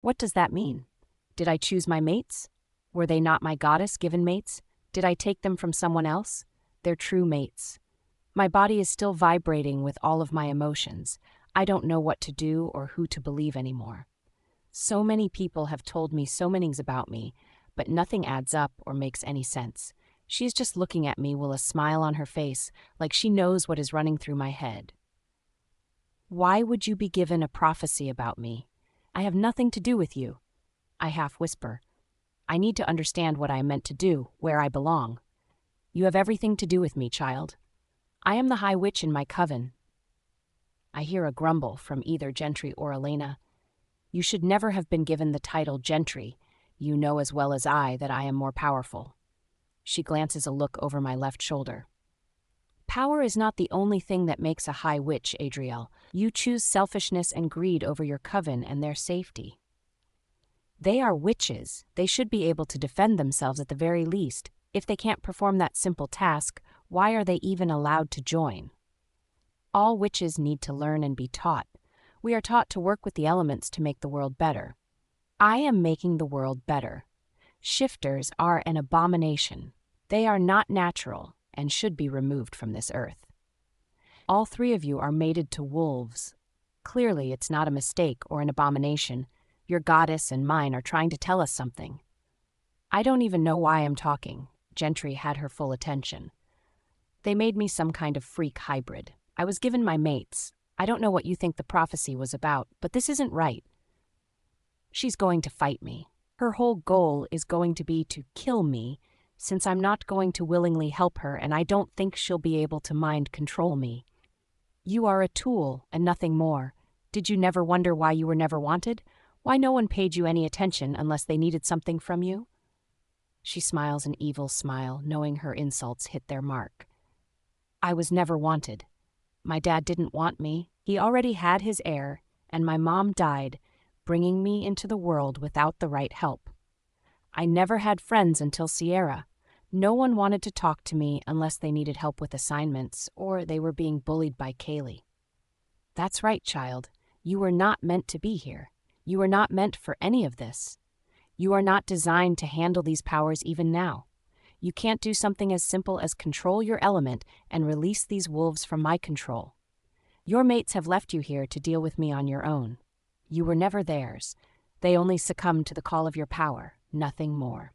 What does that mean? Did I choose my mates? Were they not my goddess-given mates? Did I take them from someone else? They're true mates. My body is still vibrating with all of my emotions. I don't know what to do or who to believe anymore. So many people have told me so many things about me, but nothing adds up or makes any sense. She is just looking at me with a smile on her face, like she knows what is running through my head. Why would you be given a prophecy about me? I have nothing to do with you. I half whisper. I need to understand what I am meant to do, where I belong. You have everything to do with me, child. I am the High Witch in my coven. I hear a grumble from either Gentry or Elena. You should never have been given the title Gentry. You know as well as I that I am more powerful. She glances a look over my left shoulder. Power is not the only thing that makes a High Witch, Adriel. You choose selfishness and greed over your coven and their safety. They are witches. They should be able to defend themselves at the very least. If they can't perform that simple task, why are they even allowed to join? All witches need to learn and be taught. We are taught to work with the elements to make the world better. I am making the world better. Shifters are an abomination. They are not natural and should be removed from this earth. All three of you are mated to wolves. Clearly, it's not a mistake or an abomination. Your goddess and mine are trying to tell us something. I don't even know why I'm talking. Gentry had her full attention. They made me some kind of freak hybrid. I was given my mates. I don't know what you think the prophecy was about, but this isn't right. She's going to fight me. Her whole goal is going to be to kill me, since I'm not going to willingly help her, and I don't think she'll be able to mind control me. You are a tool and nothing more. Did you never wonder why you were never wanted? Why no one paid you any attention unless they needed something from you? She smiles an evil smile, knowing her insults hit their mark. I was never wanted. My dad didn't want me. He already had his heir, and my mom died, bringing me into the world without the right help. I never had friends until Sierra. No one wanted to talk to me unless they needed help with assignments or they were being bullied by Kaylee. That's right, child. You were not meant to be here. You are not meant for any of this. You are not designed to handle these powers even now. You can't do something as simple as control your element and release these wolves from my control. Your mates have left you here to deal with me on your own. You were never theirs. They only succumbed to the call of your power, nothing more.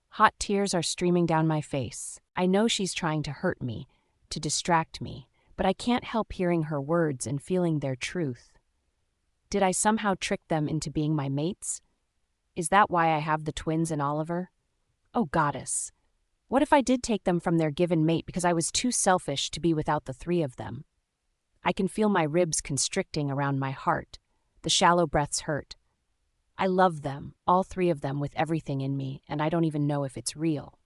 Hot tears are streaming down my face. I know she's trying to hurt me, to distract me, but I can't help hearing her words and feeling their truth. Did I somehow trick them into being my mates? Is that why I have the twins and Oliver? Oh, goddess. What if I did take them from their given mate because I was too selfish to be without the three of them? I can feel my ribs constricting around my heart. The shallow breaths hurt. I love them, all three of them, with everything in me, and I don't even know if it's real.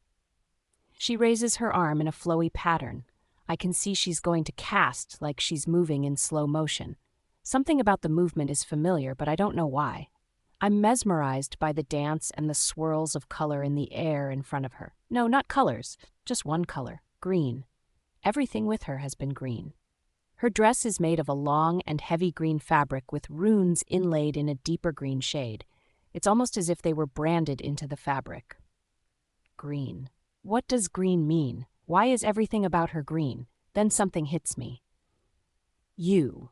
She raises her arm in a flowy pattern. I can see she's going to cast, like she's moving in slow motion. Something about the movement is familiar, but I don't know why. I'm mesmerized by the dance and the swirls of color in the air in front of her. No, not colors, just one color, green. Everything with her has been green. Her dress is made of a long and heavy green fabric with runes inlaid in a deeper green shade. It's almost as if they were branded into the fabric. Green. What does green mean? Why is everything about her green? Then something hits me. You.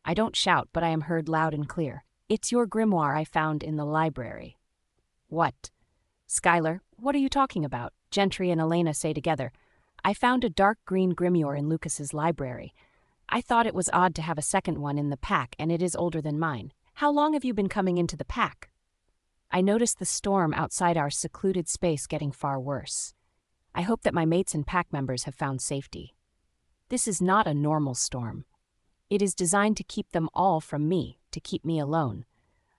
I don't shout, but I am heard loud and clear. It's your grimoire I found in the library. What? Skylar, what are you talking about? Gentry and Elena say together. I found a dark green grimoire in Lucas's library. I thought it was odd to have a second one in the pack, and it is older than mine. How long have you been coming into the pack? I notice the storm outside our secluded space getting far worse. I hope that my mates and pack members have found safety. This is not a normal storm. It is designed to keep them all from me, to keep me alone.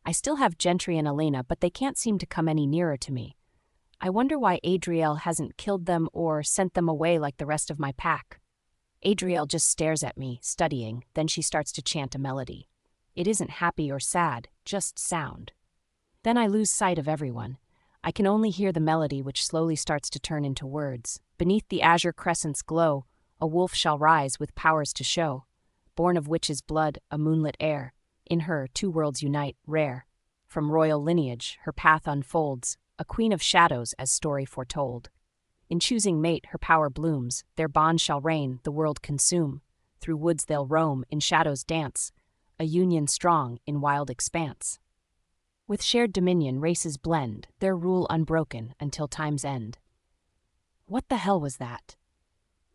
I still have Gentry and Elena, but they can't seem to come any nearer to me. I wonder why Adriel hasn't killed them or sent them away like the rest of my pack. Adriel just stares at me, studying, then she starts to chant a melody. It isn't happy or sad, just sound. Then I lose sight of everyone. I can only hear the melody, which slowly starts to turn into words. Beneath the azure crescent's glow, a wolf shall rise with powers to show. Born of witch's blood, a moonlit air. In her, two worlds unite, rare. From royal lineage, her path unfolds, a queen of shadows as story foretold. In choosing mate, her power blooms, their bond shall reign, the world consume. Through woods they'll roam, in shadows dance, a union strong in wild expanse. With shared dominion, races blend, their rule unbroken until time's end. What the hell was that?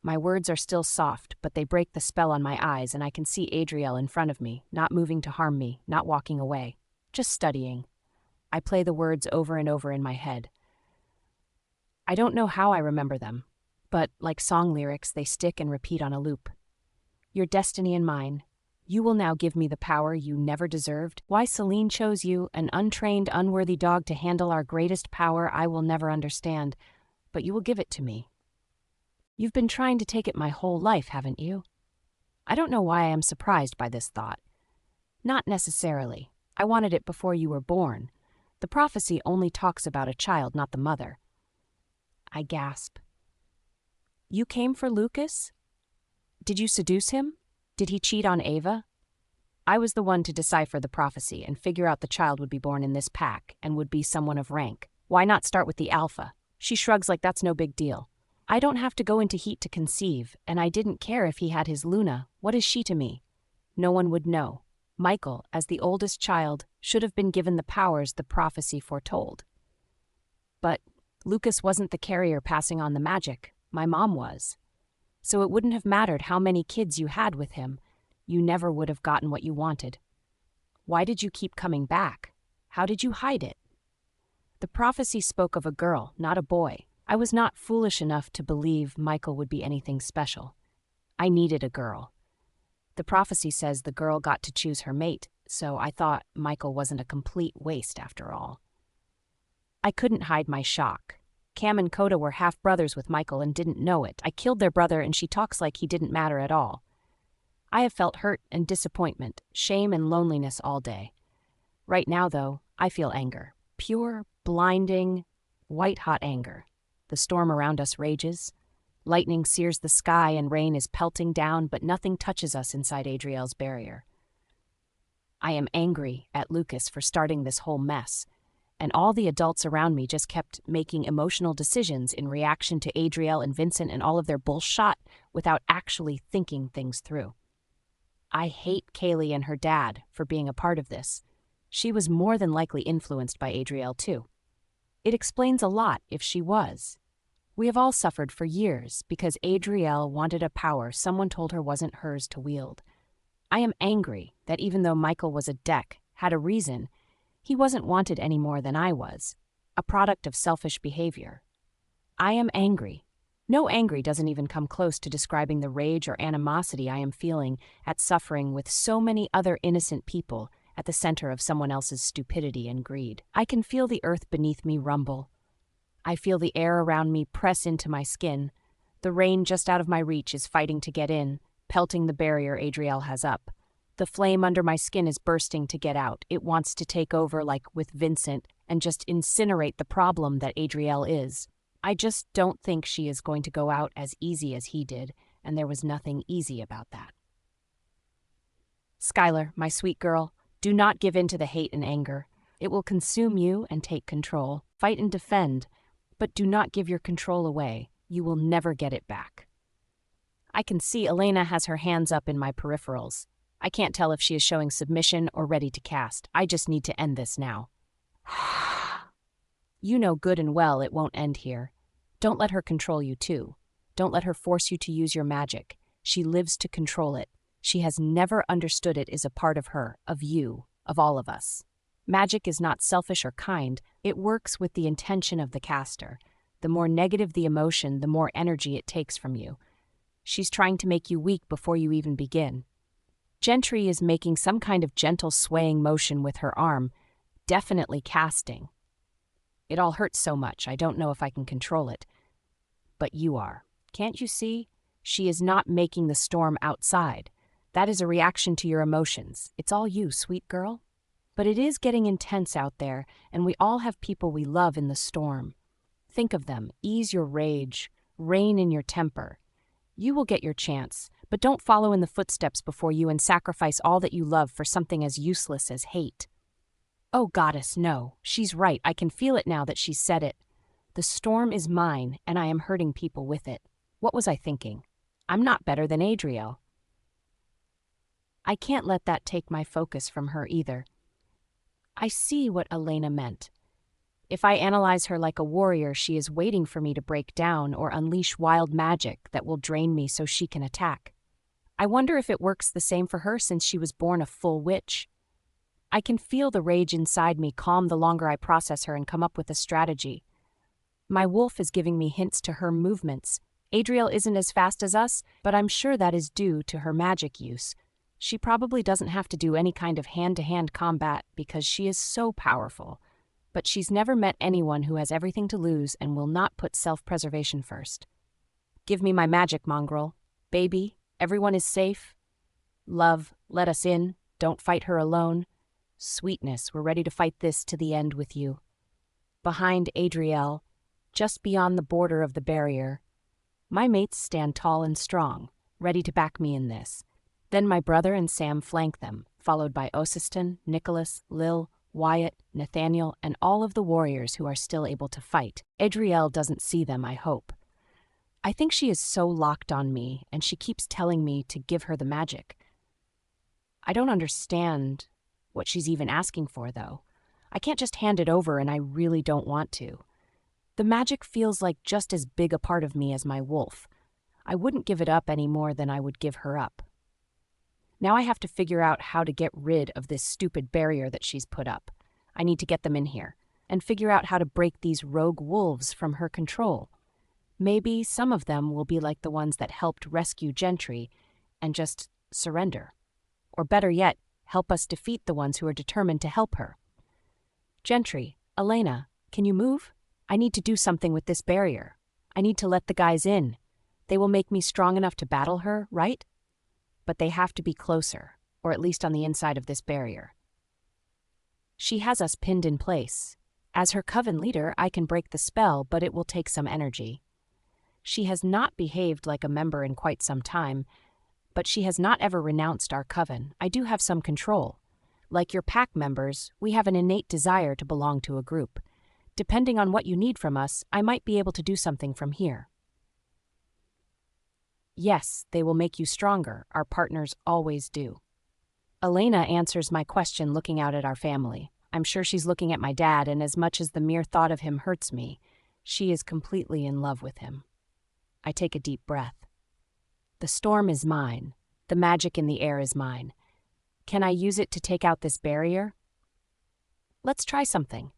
My words are still soft, but they break the spell on my eyes, and I can see Adriel in front of me, not moving to harm me, not walking away, just studying. I play the words over and over in my head. I don't know how I remember them, but like song lyrics, they stick and repeat on a loop. Your destiny and mine. You will now give me the power you never deserved. Why Celine chose you, an untrained, unworthy dog, to handle our greatest power, I will never understand, but you will give it to me. You've been trying to take it my whole life, haven't you? I don't know why I am surprised by this thought. Not necessarily. I wanted it before you were born. The prophecy only talks about a child, not the mother. I gasp. You came for Lucas? Did you seduce him? Did he cheat on Ava? I was the one to decipher the prophecy and figure out the child would be born in this pack and would be someone of rank. Why not start with the alpha? She shrugs like that's no big deal. I don't have to go into heat to conceive, and I didn't care if he had his Luna. What is she to me? No one would know. Michael, as the oldest child, should have been given the powers the prophecy foretold. But Lucas wasn't the carrier passing on the magic. My mom was. So it wouldn't have mattered how many kids you had with him. You never would have gotten what you wanted. Why did you keep coming back? How did you hide it? The prophecy spoke of a girl, not a boy. I was not foolish enough to believe Michael would be anything special. I needed a girl. The prophecy says the girl got to choose her mate, so I thought Michael wasn't a complete waste after all. I couldn't hide my shock. Cam and Coda were half-brothers with Michael and didn't know it. I killed their brother and she talks like he didn't matter at all. I have felt hurt and disappointment, shame and loneliness all day. Right now, though, I feel anger. Pure, blinding, white-hot anger. The storm around us rages. Lightning sears the sky and rain is pelting down, but nothing touches us inside Adriel's barrier. I am angry at Lucas for starting this whole mess, and all the adults around me just kept making emotional decisions in reaction to Adriel and Vincent and all of their bullshit without actually thinking things through. I hate Kaylee and her dad for being a part of this. She was more than likely influenced by Adriel, too. It explains a lot if she was. We have all suffered for years because Adriel wanted a power someone told her wasn't hers to wield. I am angry that even though Michael was a deck, had a reason, he wasn't wanted any more than I was, a product of selfish behavior. I am angry. No, angry doesn't even come close to describing the rage or animosity I am feeling at suffering with so many other innocent people at the center of someone else's stupidity and greed. I can feel the earth beneath me rumble. I feel the air around me press into my skin. The rain just out of my reach is fighting to get in, pelting the barrier Adriel has up. The flame under my skin is bursting to get out. It wants to take over like with Vincent and just incinerate the problem that Adriel is. I just don't think she is going to go out as easy as he did, and there was nothing easy about that. Skylar, my sweet girl, do not give in to the hate and anger. It will consume you and take control. Fight and defend, but do not give your control away. You will never get it back. I can see Elena has her hands up in my peripherals. I can't tell if she is showing submission or ready to cast. I just need to end this now. You know good and well it won't end here. Don't let her control you too. Don't let her force you to use your magic. She lives to control it. She has never understood it is a part of her, of you, of all of us. Magic is not selfish or kind. It works with the intention of the caster. The more negative the emotion, the more energy it takes from you. She's trying to make you weak before you even begin. Gentry is making some kind of gentle swaying motion with her arm, definitely casting. It all hurts so much, I don't know if I can control it. But you are. Can't you see? She is not making the storm outside. That is a reaction to your emotions. It's all you, sweet girl. But it is getting intense out there, and we all have people we love in the storm. Think of them, ease your rage, rein in your temper. You will get your chance, but don't follow in the footsteps before you and sacrifice all that you love for something as useless as hate. Oh, goddess, no. She's right. I can feel it now that she's said it. The storm is mine, and I am hurting people with it. What was I thinking? I'm not better than Adriel. I can't let that take my focus from her either. I see what Elena meant. If I analyze her like a warrior, she is waiting for me to break down or unleash wild magic that will drain me so she can attack. I wonder if it works the same for her since she was born a full witch. I can feel the rage inside me calm the longer I process her and come up with a strategy. My wolf is giving me hints to her movements. Adriel isn't as fast as us, but I'm sure that is due to her magic use. She probably doesn't have to do any kind of hand-to-hand combat because she is so powerful. But she's never met anyone who has everything to lose and will not put self-preservation first. Give me my magic, mongrel. Baby, everyone is safe. Love, let us in. Don't fight her alone. Sweetness, we're ready to fight this to the end with you. Behind Adriel, just beyond the border of the barrier, my mates stand tall and strong, ready to back me in this. Then my brother and Sam flank them, followed by Osiston, Nicholas, Lil, Wyatt, Nathaniel, and all of the warriors who are still able to fight. Adriel doesn't see them, I hope. I think she is so locked on me, and she keeps telling me to give her the magic. I don't understand what she's even asking for, though. I can't just hand it over, and I really don't want to. The magic feels like just as big a part of me as my wolf. I wouldn't give it up any more than I would give her up. Now I have to figure out how to get rid of this stupid barrier that she's put up. I need to get them in here, and figure out how to break these rogue wolves from her control. Maybe some of them will be like the ones that helped rescue Gentry and just surrender. Or better yet, help us defeat the ones who are determined to help her. Gentry, Elena, can you move? I need to do something with this barrier. I need to let the guys in. They will make me strong enough to battle her, right? But they have to be closer, or at least on the inside of this barrier. She has us pinned in place. As her coven leader, I can break the spell, but it will take some energy. She has not behaved like a member in quite some time, but she has not ever renounced our coven. I do have some control. Like your pack members, we have an innate desire to belong to a group. Depending on what you need from us, I might be able to do something from here. Yes, they will make you stronger. Our partners always do. Elena answers my question looking out at our family. I'm sure she's looking at my dad, and as much as the mere thought of him hurts me, she is completely in love with him. I take a deep breath. The storm is mine. The magic in the air is mine. Can I use it to take out this barrier? Let's try something.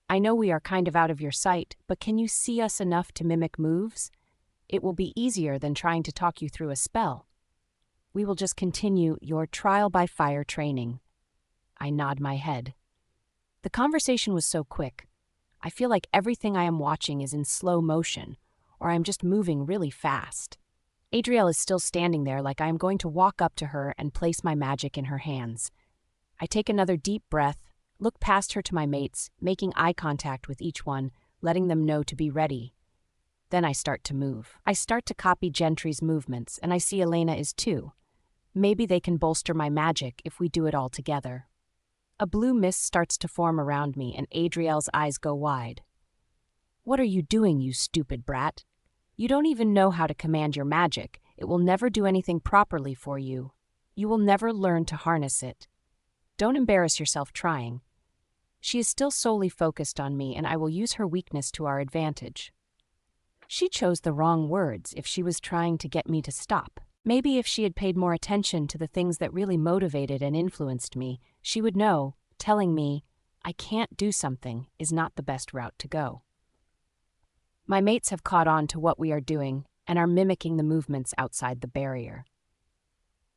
I know we are kind of out of your sight, but can you see us enough to mimic moves? It will be easier than trying to talk you through a spell. We will just continue your trial-by-fire training. I nod my head. The conversation was so quick. I feel like everything I am watching is in slow motion, or I am just moving really fast. Adriel is still standing there like I am going to walk up to her and place my magic in her hands. I take another deep breath, look past her to my mates, making eye contact with each one, letting them know to be ready. Then I start to move. I start to copy Gentry's movements, and I see Elena is too. Maybe they can bolster my magic if we do it all together. A blue mist starts to form around me, and Adriel's eyes go wide. What are you doing, you stupid brat? You don't even know how to command your magic. It will never do anything properly for you. You will never learn to harness it. Don't embarrass yourself trying. She is still solely focused on me, and I will use her weakness to our advantage. She chose the wrong words if she was trying to get me to stop. Maybe if she had paid more attention to the things that really motivated and influenced me, she would know, telling me, I can't do something is not the best route to go. My mates have caught on to what we are doing and are mimicking the movements outside the barrier.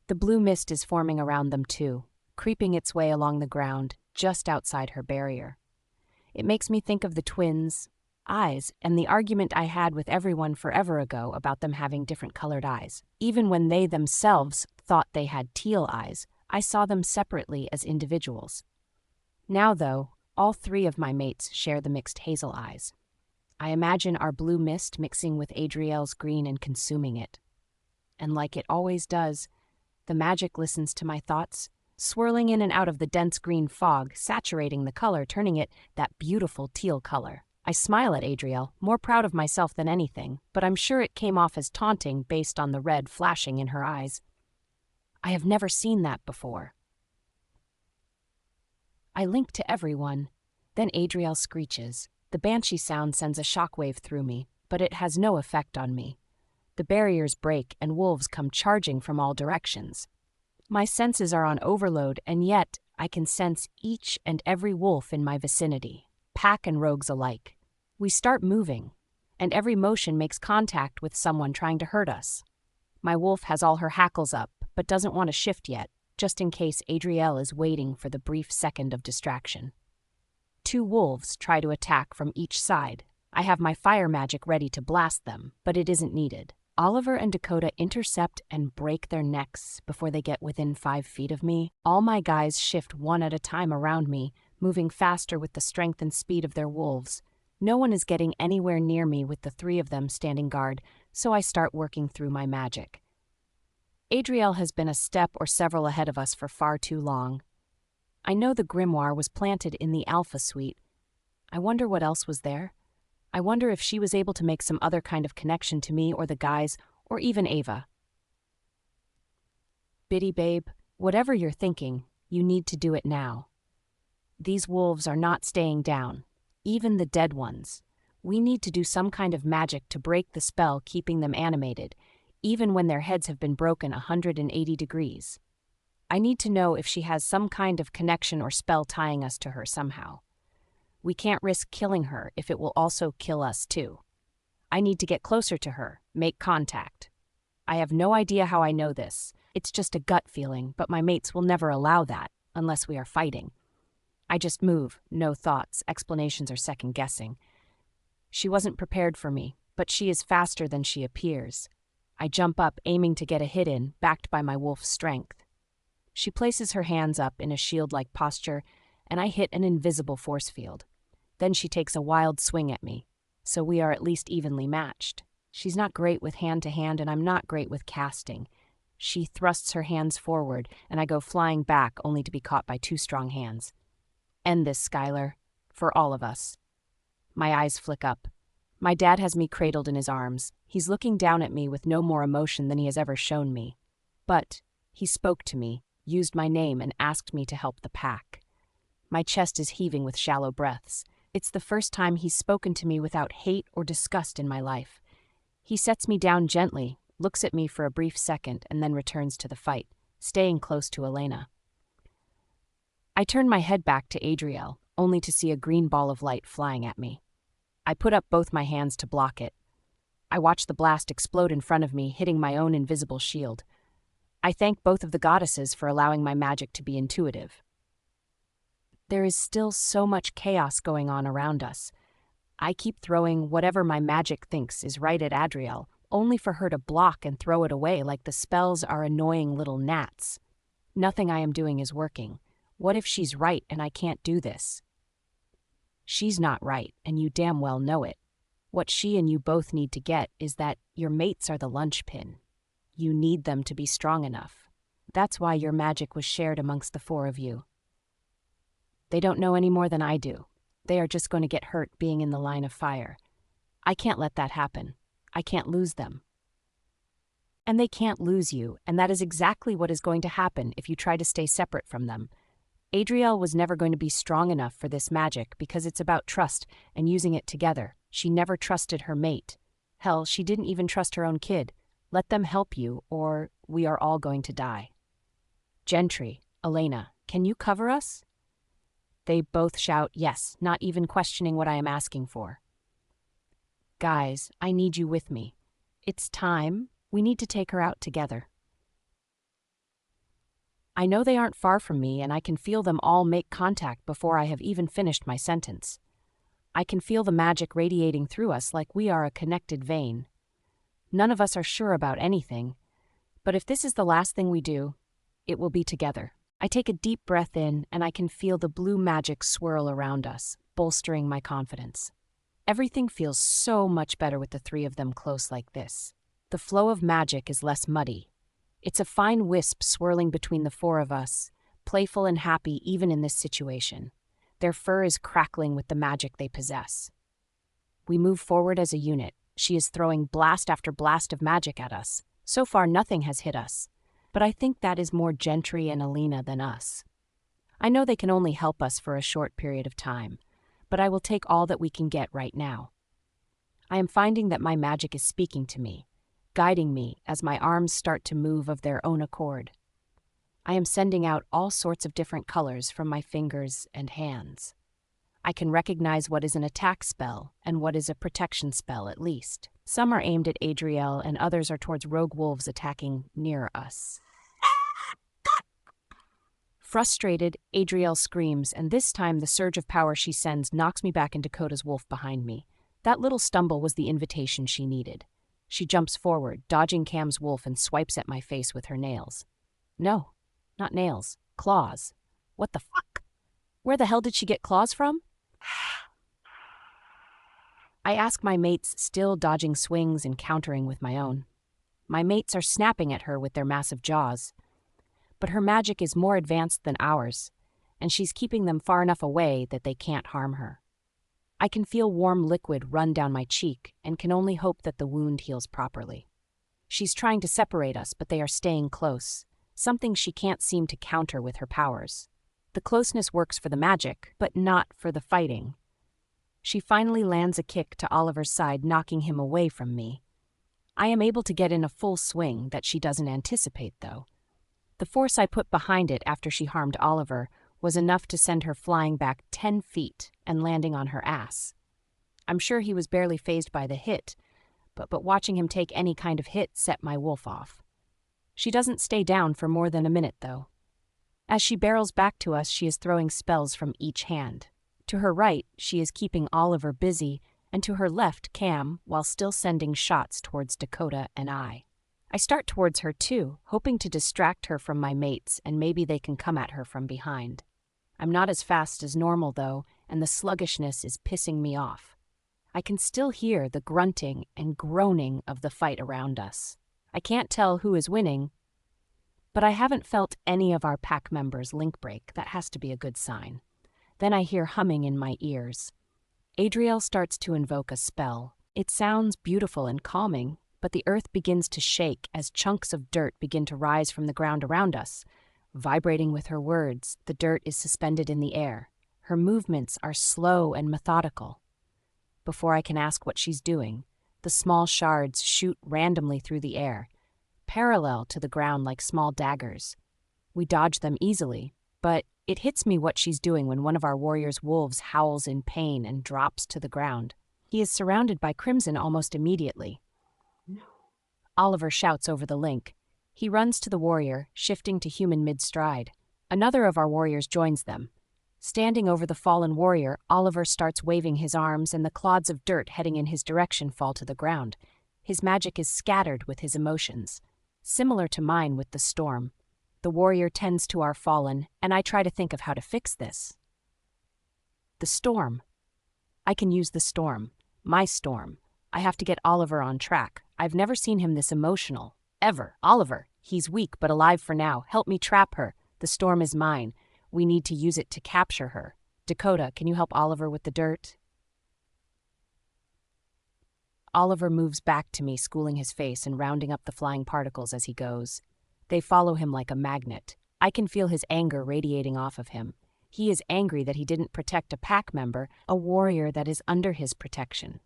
The blue mist is forming around them too, creeping its way along the ground just outside her barrier. It makes me think of the twins' eyes and the argument I had with everyone forever ago about them having different colored eyes. Even when they themselves thought they had teal eyes, I saw them separately as individuals. Now, though, all three of my mates share the mixed hazel eyes. I imagine our blue mist mixing with Adriel's green and consuming it. and like it always does, the magic listens to my thoughts, swirling in and out of the dense green fog, saturating the color, turning it that beautiful teal color. I smile at Adriel, more proud of myself than anything, but I'm sure it came off as taunting based on the red flashing in her eyes. I have never seen that before. I link to everyone. Then Adriel screeches. The banshee sound sends a shockwave through me, but it has no effect on me. The barriers break and wolves come charging from all directions. My senses are on overload, and yet I can sense each and every wolf in my vicinity, pack and rogues alike. We start moving, and every motion makes contact with someone trying to hurt us. My wolf has all her hackles up, but doesn't want to shift yet, just in case Adriel is waiting for the brief second of distraction. 2 wolves try to attack from each side. I have my fire magic ready to blast them, but it isn't needed. Oliver and Dakota intercept and break their necks before they get within 5 feet of me. All my guys shift one at a time around me, moving faster with the strength and speed of their wolves. No one is getting anywhere near me with the 3 of them standing guard, so I start working through my magic. Adriel has been a step or several ahead of us for far too long. I know the grimoire was planted in the Alpha Suite. I wonder what else was there. I wonder if she was able to make some other kind of connection to me or the guys, or even Ava. Biddy babe, whatever you're thinking, you need to do it now. These wolves are not staying down, even the dead ones. We need to do some kind of magic to break the spell keeping them animated, even when their heads have been broken 180 degrees. I need to know if she has some kind of connection or spell tying us to her somehow. We can't risk killing her if it will also kill us too. I need to get closer to her, make contact. I have no idea how I know this. It's just a gut feeling, but my mates will never allow that, unless we are fighting. I just move, no thoughts, explanations or second-guessing. She wasn't prepared for me, but she is faster than she appears. I jump up, aiming to get a hit in, backed by my wolf's strength. She places her hands up in a shield-like posture, and I hit an invisible force field. Then she takes a wild swing at me, so we are at least evenly matched. She's not great with hand-to-hand, and I'm not great with casting. She thrusts her hands forward, and I go flying back, only to be caught by 2 strong hands. End this, Skylar. For all of us. My eyes flick up. My dad has me cradled in his arms. He's looking down at me with no more emotion than he has ever shown me. But he spoke to me, used my name, and asked me to help the pack. My chest is heaving with shallow breaths. It's the first time he's spoken to me without hate or disgust in my life. He sets me down gently, looks at me for a brief second, and then returns to the fight, staying close to Elena. I turn my head back to Adriel, only to see a green ball of light flying at me. I put up both my hands to block it. I watch the blast explode in front of me, hitting my own invisible shield. I thank both of the goddesses for allowing my magic to be intuitive. There is still so much chaos going on around us. I keep throwing whatever my magic thinks is right at Adriel, only for her to block and throw it away like the spells are annoying little gnats. Nothing I am doing is working. What if she's right and I can't do this? She's not right, and you damn well know it. What she and you both need to get is that your mates are the linchpin. You need them to be strong enough. That's why your magic was shared amongst the 4 of you. They don't know any more than I do. They are just going to get hurt being in the line of fire. I can't let that happen. I can't lose them. And they can't lose you, and that is exactly what is going to happen if you try to stay separate from them. Adriel was never going to be strong enough for this magic because it's about trust and using it together. She never trusted her mate. Hell, she didn't even trust her own kid. Let them help you, or we are all going to die. Gentry, Elena, can you cover us? They both shout yes, not even questioning what I am asking for. Guys, I need you with me. It's time. We need to take her out together. I know they aren't far from me, and I can feel them all make contact before I have even finished my sentence. I can feel the magic radiating through us like we are a connected vein. None of us are sure about anything, but if this is the last thing we do, it will be together. I take a deep breath in, and I can feel the blue magic swirl around us, bolstering my confidence. Everything feels so much better with the 3 of them close like this. The flow of magic is less muddy. It's a fine wisp swirling between the four of us, playful and happy even in this situation. Their fur is crackling with the magic they possess. We move forward as a unit. She is throwing blast after blast of magic at us. So far, nothing has hit us. But I think that is more Gentry and Alina than us. I know they can only help us for a short period of time, but I will take all that we can get right now. I am finding that my magic is speaking to me, guiding me as my arms start to move of their own accord. I am sending out all sorts of different colors from my fingers and hands. I can recognize what is an attack spell and what is a protection spell at least. Some are aimed at Adriel and others are towards rogue wolves attacking near us. Frustrated, Adriel screams, and this time the surge of power she sends knocks me back into Dakota's wolf behind me. That little stumble was the invitation she needed. She jumps forward, dodging Cam's wolf, and swipes at my face with her nails. No, not nails, claws. What the fuck? Where the hell did she get claws from? I ask my mates, still dodging swings and countering with my own. My mates are snapping at her with their massive jaws. But her magic is more advanced than ours, and she's keeping them far enough away that they can't harm her. I can feel warm liquid run down my cheek and can only hope that the wound heals properly. She's trying to separate us, but they are staying close, something she can't seem to counter with her powers. The closeness works for the magic, but not for the fighting. She finally lands a kick to Oliver's side, knocking him away from me. I am able to get in a full swing that she doesn't anticipate, though. The force I put behind it after she harmed Oliver was enough to send her flying back 10 feet and landing on her ass. I'm sure he was barely fazed by the hit, but watching him take any kind of hit set my wolf off. She doesn't stay down for more than a minute, though. As she barrels back to us, she is throwing spells from each hand. To her right, she is keeping Oliver busy, and to her left, Cam, while still sending shots towards Dakota and I. I start towards her too, hoping to distract her from my mates, and maybe they can come at her from behind. I'm not as fast as normal, though, and the sluggishness is pissing me off. I can still hear the grunting and groaning of the fight around us. I can't tell who is winning, but I haven't felt any of our pack members link break. That has to be a good sign. Then I hear humming in my ears. Adriel starts to invoke a spell. It sounds beautiful and calming, but the earth begins to shake as chunks of dirt begin to rise from the ground around us. Vibrating with her words, the dirt is suspended in the air. Her movements are slow and methodical. Before I can ask what she's doing, the small shards shoot randomly through the air, parallel to the ground like small daggers. We dodge them easily, but it hits me what she's doing when one of our warrior's wolves howls in pain and drops to the ground. He is surrounded by crimson almost immediately. No. Oliver shouts over the link. He runs to the warrior, shifting to human mid-stride. Another of our warriors joins them. Standing over the fallen warrior, Oliver starts waving his arms, and the clods of dirt heading in his direction fall to the ground. His magic is scattered with his emotions, similar to mine with the storm. The warrior tends to our fallen, and I try to think of how to fix this. The storm. I can use the storm. My storm. I have to get Oliver on track. I've never seen him this emotional. Ever. Oliver. He's weak but alive for now. Help me trap her. The storm is mine. We need to use it to capture her. Dakota, can you help Oliver with the dirt? Oliver moves back to me, schooling his face and rounding up the flying particles as he goes. They follow him like a magnet. I can feel his anger radiating off of him. He is angry that he didn't protect a pack member, a warrior that is under his protection.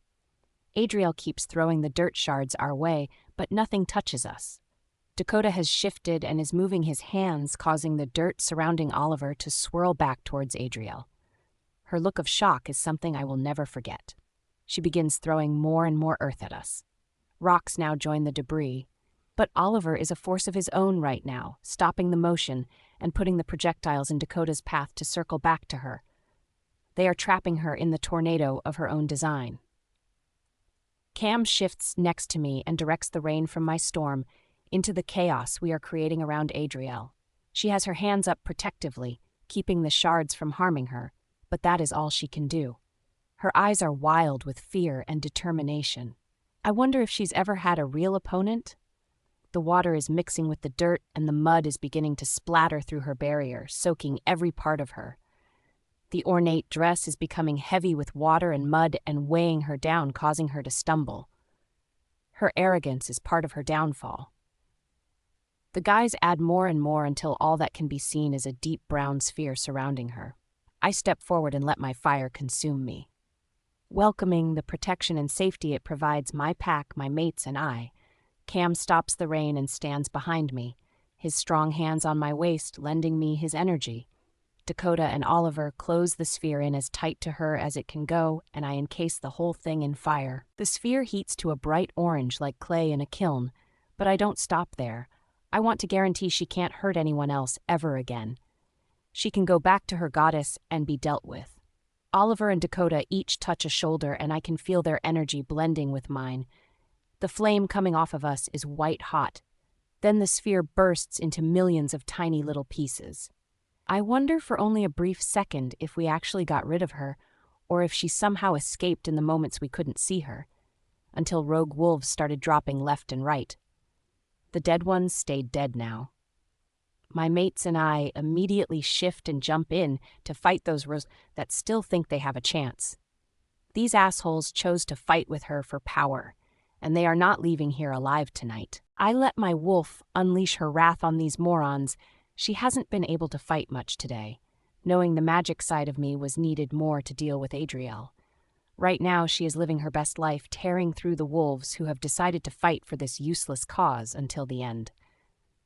Adriel keeps throwing the dirt shards our way, but nothing touches us. Dakota has shifted and is moving his hands, causing the dirt surrounding Oliver to swirl back towards Adriel. Her look of shock is something I will never forget. She begins throwing more and more earth at us. Rocks now join the debris, but Oliver is a force of his own right now, stopping the motion and putting the projectiles in Dakota's path to circle back to her. They are trapping her in the tornado of her own design. Cam shifts next to me and directs the rain from my storm into the chaos we are creating around Adriel. She has her hands up protectively, keeping the shards from harming her, but that is all she can do. Her eyes are wild with fear and determination. I wonder if she's ever had a real opponent? The water is mixing with the dirt, and the mud is beginning to splatter through her barrier, soaking every part of her. The ornate dress is becoming heavy with water and mud and weighing her down, causing her to stumble. Her arrogance is part of her downfall. The guys add more and more until all that can be seen is a deep brown sphere surrounding her. I step forward and let my fire consume me. Welcoming the protection and safety it provides my pack, my mates, and I, Cam stops the rain and stands behind me, his strong hands on my waist lending me his energy. Dakota and Oliver close the sphere in as tight to her as it can go, and I encase the whole thing in fire. The sphere heats to a bright orange like clay in a kiln, but I don't stop there. I want to guarantee she can't hurt anyone else ever again. She can go back to her goddess and be dealt with. Oliver and Dakota each touch a shoulder, and I can feel their energy blending with mine. The flame coming off of us is white hot. Then the sphere bursts into millions of tiny little pieces. I wonder for only a brief second if we actually got rid of her, or if she somehow escaped in the moments we couldn't see her, until rogue wolves started dropping left and right. The dead ones stayed dead now. My mates and I immediately shift and jump in to fight those that still think they have a chance. These assholes chose to fight with her for power, and they are not leaving here alive tonight. I let my wolf unleash her wrath on these morons. She hasn't been able to fight much today, knowing the magic side of me was needed more to deal with Adriel. Right now she is living her best life, tearing through the wolves who have decided to fight for this useless cause until the end.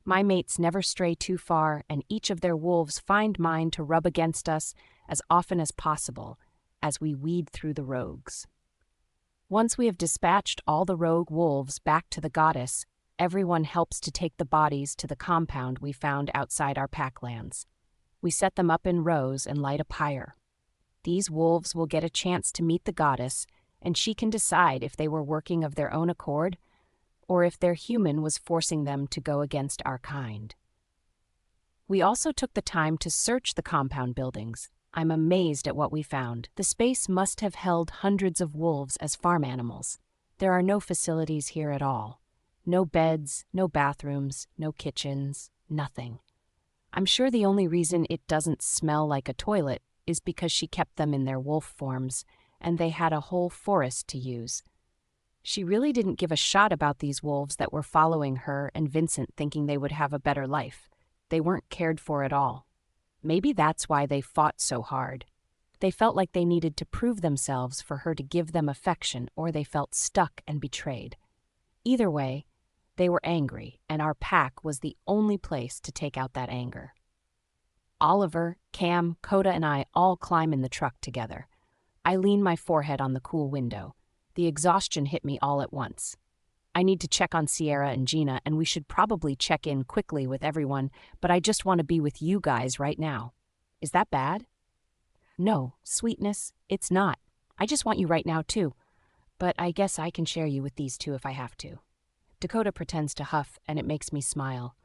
My mates never stray too far, and each of their wolves find mine to rub against us as often as possible as we weed through the rogues. Once we have dispatched all the rogue wolves back to the goddess, everyone helps to take the bodies to the compound we found outside our packlands. We set them up in rows and light a pyre. These wolves will get a chance to meet the goddess, and she can decide if they were working of their own accord or if their human was forcing them to go against our kind. We also took the time to search the compound buildings. I'm amazed at what we found. The space must have held hundreds of wolves as farm animals. There are no facilities here at all. No beds, no bathrooms, no kitchens, nothing. I'm sure the only reason it doesn't smell like a toilet is because she kept them in their wolf forms, and they had a whole forest to use. She really didn't give a shot about these wolves that were following her and Vincent, thinking they would have a better life. They weren't cared for at all. Maybe that's why they fought so hard. They felt like they needed to prove themselves for her to give them affection, or they felt stuck and betrayed. Either way, they were angry, and our pack was the only place to take out that anger. Oliver, Cam, Coda, and I all climb in the truck together. I lean my forehead on the cool window. The exhaustion hit me all at once. I need to check on Sierra and Gina, and we should probably check in quickly with everyone, but I just want to be with you guys right now. Is that bad? No, sweetness, it's not. I just want you right now, too. But I guess I can share you with these two if I have to. Dakota pretends to huff, and it makes me smile.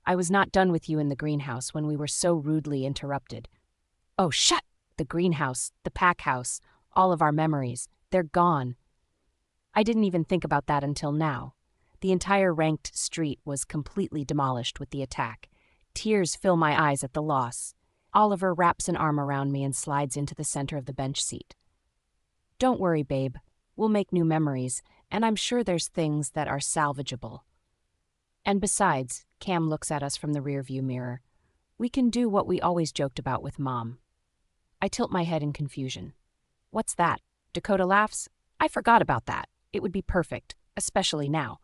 I was not done with you in the greenhouse when we were so rudely interrupted. Oh, shut! The greenhouse, the pack house, all of our memories, they're gone. I didn't even think about that until now. The entire ranked street was completely demolished with the attack. Tears fill my eyes at the loss. Oliver wraps an arm around me and slides into the center of the bench seat. Don't worry, babe. We'll make new memories, and I'm sure there's things that are salvageable. And besides, Cam looks at us from the rearview mirror. We can do what we always joked about with Mom. I tilt my head in confusion. What's that? Dakota laughs. I forgot about that. It would be perfect, especially now.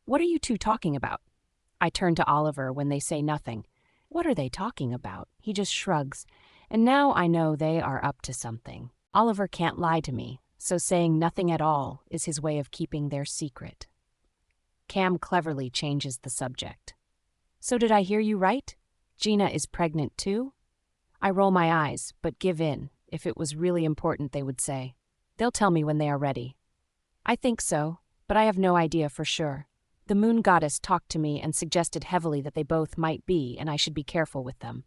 What are you two talking about? I turn to Oliver when they say nothing. What are they talking about? He just shrugs, and now I know they are up to something. Oliver can't lie to me, so saying nothing at all is his way of keeping their secret. Cam cleverly changes the subject. So did I hear you right? Gina is pregnant too? I roll my eyes, but give in. If it was really important, they would say. They'll tell me when they are ready. I think so, but I have no idea for sure. The moon goddess talked to me and suggested heavily that they both might be, and I should be careful with them.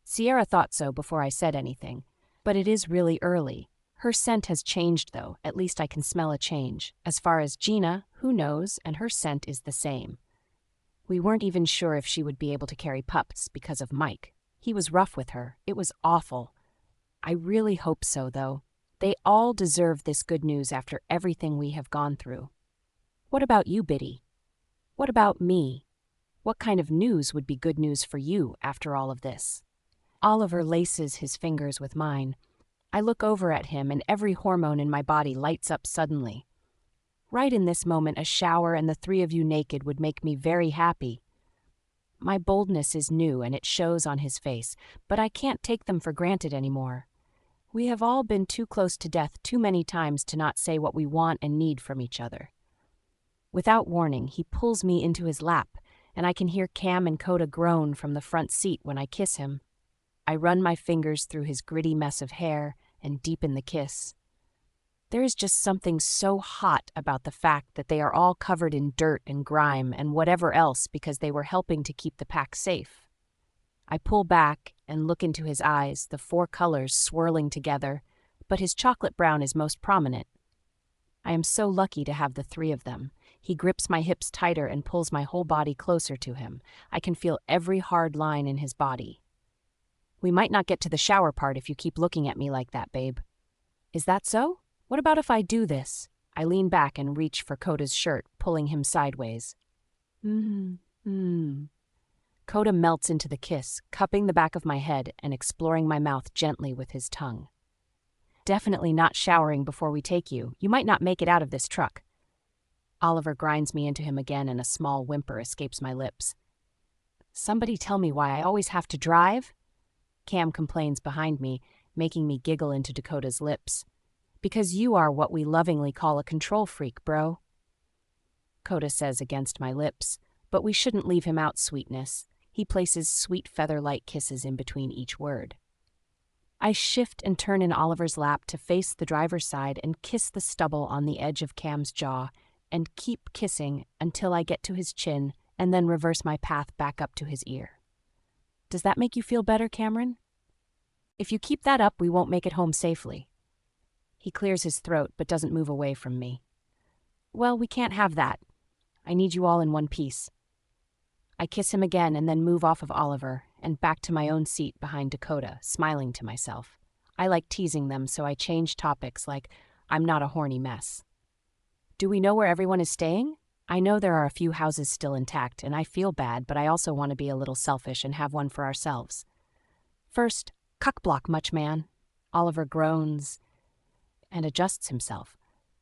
Sierra thought so before I said anything, but it is really early. Her scent has changed, though. At least I can smell a change. As far as Gina, who knows, and her scent is the same. We weren't even sure if she would be able to carry pups because of Mike. He was rough with her. It was awful. I really hope so, though. They all deserve this good news after everything we have gone through. What about you, Biddy? What about me? What kind of news would be good news for you after all of this? Oliver laces his fingers with mine. I look over at him and every hormone in my body lights up suddenly. Right in this moment, a shower and the three of you naked would make me very happy. My boldness is new and it shows on his face, but I can't take them for granted anymore. We have all been too close to death too many times to not say what we want and need from each other. Without warning, he pulls me into his lap, and I can hear Cam and Coda groan from the front seat when I kiss him. I run my fingers through his gritty mess of hair and deepen the kiss. There is just something so hot about the fact that they are all covered in dirt and grime and whatever else because they were helping to keep the pack safe. I pull back and look into his eyes, the four colors swirling together, but his chocolate brown is most prominent. I am so lucky to have the three of them. He grips my hips tighter and pulls my whole body closer to him. I can feel every hard line in his body. We might not get to the shower part if you keep looking at me like that, babe. Is that so? What about if I do this? I lean back and reach for Coda's shirt, pulling him sideways. Coda melts into the kiss, cupping the back of my head and exploring my mouth gently with his tongue. Definitely not showering before we take you. You might not make it out of this truck. Oliver grinds me into him again and a small whimper escapes my lips. Somebody tell me why I always have to drive? Cam complains behind me, making me giggle into Dakota's lips. Because you are what we lovingly call a control freak, bro. Coda says against my lips, but we shouldn't leave him out, sweetness. He places sweet feather-light kisses in between each word. I shift and turn in Oliver's lap to face the driver's side and kiss the stubble on the edge of Cam's jaw and keep kissing until I get to his chin and then reverse my path back up to his ear. Does that make you feel better, Cameron? If you keep that up, we won't make it home safely. He clears his throat but doesn't move away from me. Well, we can't have that. I need you all in one piece. I kiss him again and then move off of Oliver and back to my own seat behind Dakota, smiling to myself. I like teasing them, so I change topics like, I'm not a horny mess. Do we know where everyone is staying? I know there are a few houses still intact, and I feel bad, but I also want to be a little selfish and have one for ourselves. First, cuck block, much man. Oliver groans and adjusts himself.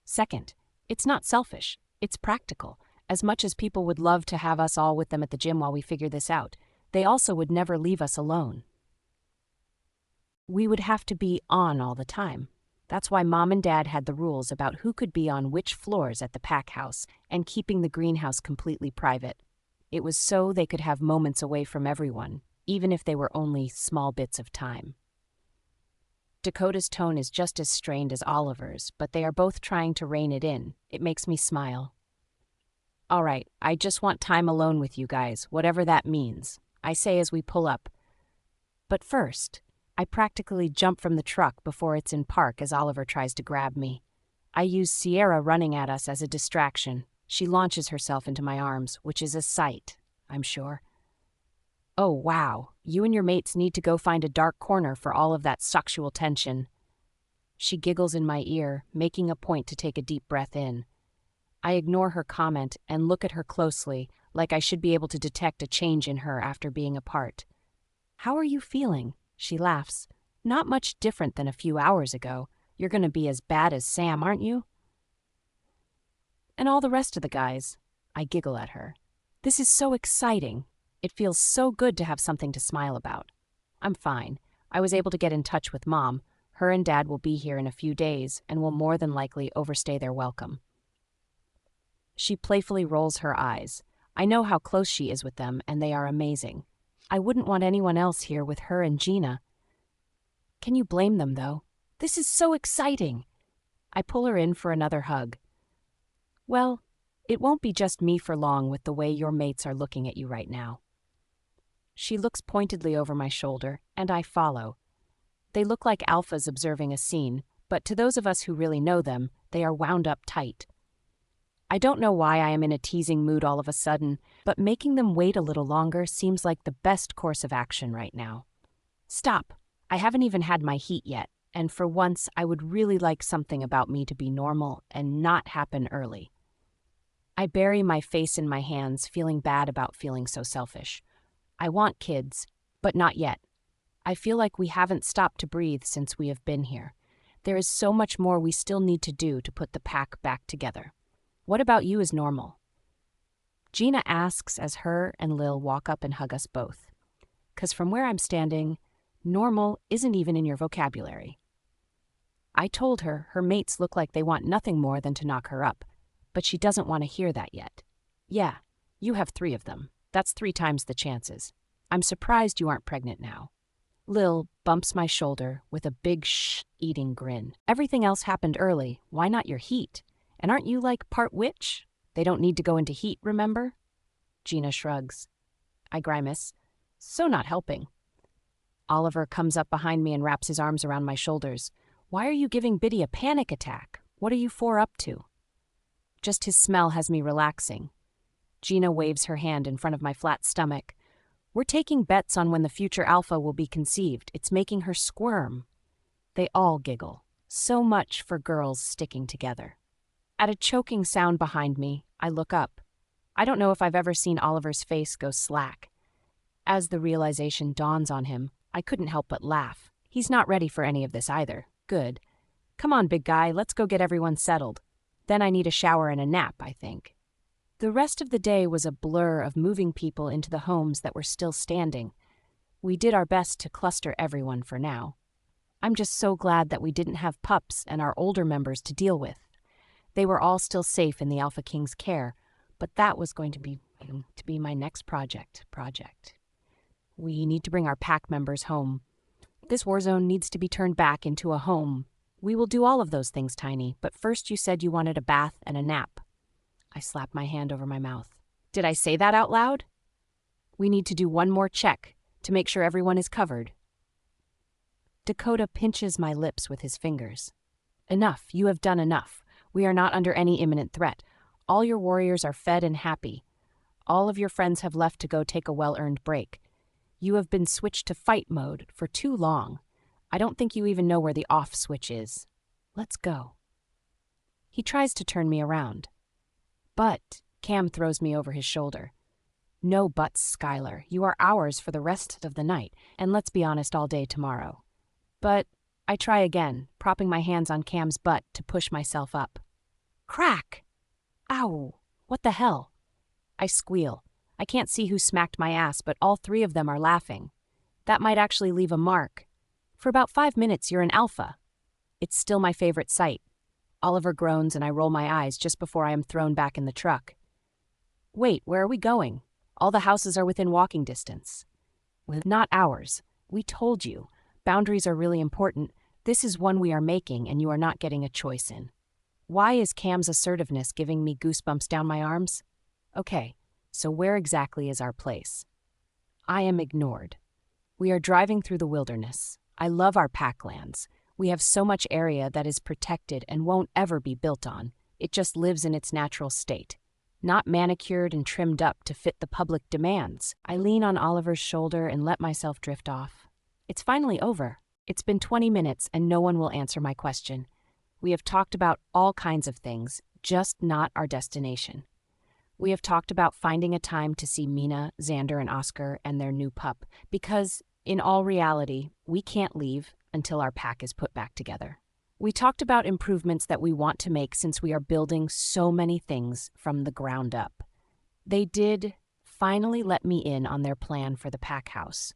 Second, it's not selfish, it's practical. As much as people would love to have us all with them at the gym while we figure this out, they also would never leave us alone. We would have to be on all the time. That's why Mom and Dad had the rules about who could be on which floors at the pack house and keeping the greenhouse completely private. It was so they could have moments away from everyone, even if they were only small bits of time. Dakota's tone is just as strained as Oliver's, but they are both trying to rein it in. It makes me smile. All right, I just want time alone with you guys, whatever that means, I say as we pull up. But first, I practically jump from the truck before it's in park as Oliver tries to grab me. I use Sierra running at us as a distraction. She launches herself into my arms, which is a sight, I'm sure. Oh, wow, you and your mates need to go find a dark corner for all of that sexual tension. She giggles in my ear, making a point to take a deep breath in. I ignore her comment and look at her closely, like I should be able to detect a change in her after being apart. How are you feeling? She laughs. Not much different than a few hours ago. You're going to be as bad as Sam, aren't you? And all the rest of the guys. I giggle at her. This is so exciting. It feels so good to have something to smile about. I'm fine. I was able to get in touch with Mom. Her and Dad will be here in a few days and will more than likely overstay their welcome. She playfully rolls her eyes. I know how close she is with them, and they are amazing. I wouldn't want anyone else here with her and Gina. Can you blame them, though? This is so exciting. I pull her in for another hug. Well, it won't be just me for long with the way your mates are looking at you right now. She looks pointedly over my shoulder, and I follow. They look like alphas observing a scene, but to those of us who really know them, they are wound up tight. I don't know why I am in a teasing mood all of a sudden, but making them wait a little longer seems like the best course of action right now. Stop. I haven't even had my heat yet, and for once I would really like something about me to be normal and not happen early. I bury my face in my hands, feeling bad about feeling so selfish. I want kids, but not yet. I feel like we haven't stopped to breathe since we have been here. There is so much more we still need to do to put the pack back together. What about you is normal? Gina asks as her and Lil walk up and hug us both. 'Cause from where I'm standing, normal isn't even in your vocabulary. I told her her mates look like they want nothing more than to knock her up, but she doesn't want to hear that yet. Yeah, you have 3 of them. That's 3 times the chances. I'm surprised you aren't pregnant now. Lil bumps my shoulder with a big eating grin. Everything else happened early. Why not your heat? And aren't you like part witch? They don't need to go into heat, remember? Gina shrugs. I grimace. So not helping. Oliver comes up behind me and wraps his arms around my shoulders. Why are you giving Biddy a panic attack? What are you 4 up to? Just his smell has me relaxing. Gina waves her hand in front of my flat stomach. We're taking bets on when the future alpha will be conceived. It's making her squirm. They all giggle. So much for girls sticking together. At a choking sound behind me, I look up. I don't know if I've ever seen Oliver's face go slack. As the realization dawns on him, I couldn't help but laugh. He's not ready for any of this either. Good. Come on, big guy, let's go get everyone settled. Then I need a shower and a nap, I think. The rest of the day was a blur of moving people into the homes that were still standing. We did our best to cluster everyone for now. I'm just so glad that we didn't have pups and our older members to deal with. They were all still safe in the Alpha King's care, but that was going to be my next project. We need to bring our pack members home. This war zone needs to be turned back into a home. We will do all of those things, Tiny, but first you said you wanted a bath and a nap. I slapped my hand over my mouth. Did I say that out loud? We need to do one more check to make sure everyone is covered. Dakota pinches my lips with his fingers. Enough, you have done enough. We are not under any imminent threat. All your warriors are fed and happy. All of your friends have left to go take a well-earned break. You have been switched to fight mode for too long. I don't think you even know where the off switch is. Let's go. He tries to turn me around. But Cam throws me over his shoulder. No buts, Skylar. You are ours for the rest of the night, and let's be honest, all day tomorrow. But I try again, propping my hands on Cam's butt to push myself up. Crack! Ow! What the hell? I squeal. I can't see who smacked my ass, but all 3 of them are laughing. That might actually leave a mark. For about 5 minutes, you're an alpha. It's still my favorite sight. Oliver groans and I roll my eyes just before I am thrown back in the truck. Wait, where are we going? All the houses are within walking distance. Not ours. We told you. Boundaries are really important. This is one we are making and you are not getting a choice in. Why is Cam's assertiveness giving me goosebumps down my arms? Okay, so where exactly is our place? I am ignored. We are driving through the wilderness. I love our packlands. We have so much area that is protected and won't ever be built on. It just lives in its natural state. Not manicured and trimmed up to fit the public demands. I lean on Oliver's shoulder and let myself drift off. It's finally over. It's been 20 minutes and no one will answer my question. We have talked about all kinds of things, just not our destination. We have talked about finding a time to see Mina, Xander, and Oscar and their new pup, because, in all reality, we can't leave until our pack is put back together. We talked about improvements that we want to make since we are building so many things from the ground up. They did finally let me in on their plan for the pack house.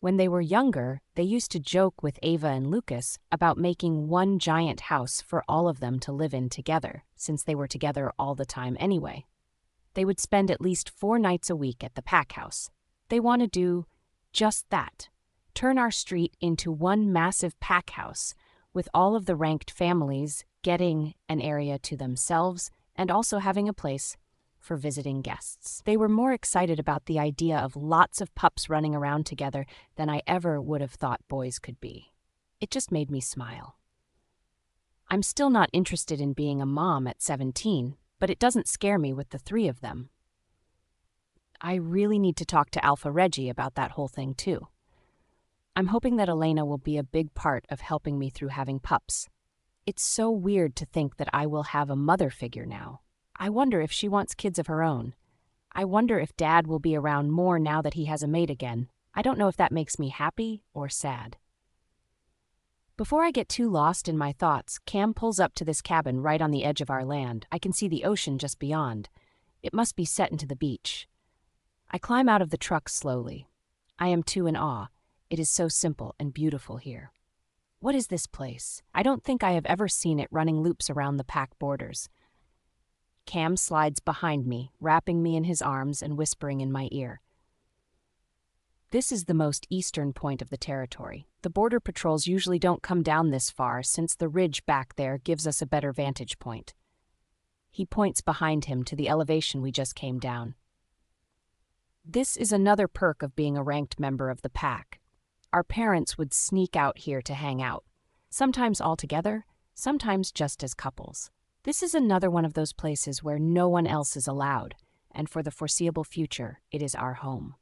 When they were younger, they used to joke with Ava and Lucas about making one giant house for all of them to live in together, since they were together all the time anyway. They would spend at least 4 nights a week at the pack house. They want to do just that. Turn our street into one massive pack house, with all of the ranked families getting an area to themselves and also having a place for visiting guests. They were more excited about the idea of lots of pups running around together than I ever would have thought boys could be. It just made me smile. I'm still not interested in being a mom at 17, but it doesn't scare me with the three of them. I really need to talk to Alpha Reggie about that whole thing too. I'm hoping that Elena will be a big part of helping me through having pups. It's so weird to think that I will have a mother figure now. I wonder if she wants kids of her own. I wonder if Dad will be around more now that he has a mate again. I don't know if that makes me happy or sad. Before I get too lost in my thoughts, Cam pulls up to this cabin right on the edge of our land. I can see the ocean just beyond. It must be set into the beach. I climb out of the truck slowly. I am too in awe. It is so simple and beautiful here. What is this place? I don't think I have ever seen it running loops around the pack borders. Cam slides behind me, wrapping me in his arms and whispering in my ear. This is the most eastern point of the territory. The border patrols usually don't come down this far since the ridge back there gives us a better vantage point. He points behind him to the elevation we just came down. This is another perk of being a ranked member of the pack. Our parents would sneak out here to hang out, sometimes all together, sometimes just as couples. This is another one of those places where no one else is allowed, and for the foreseeable future, it is our home.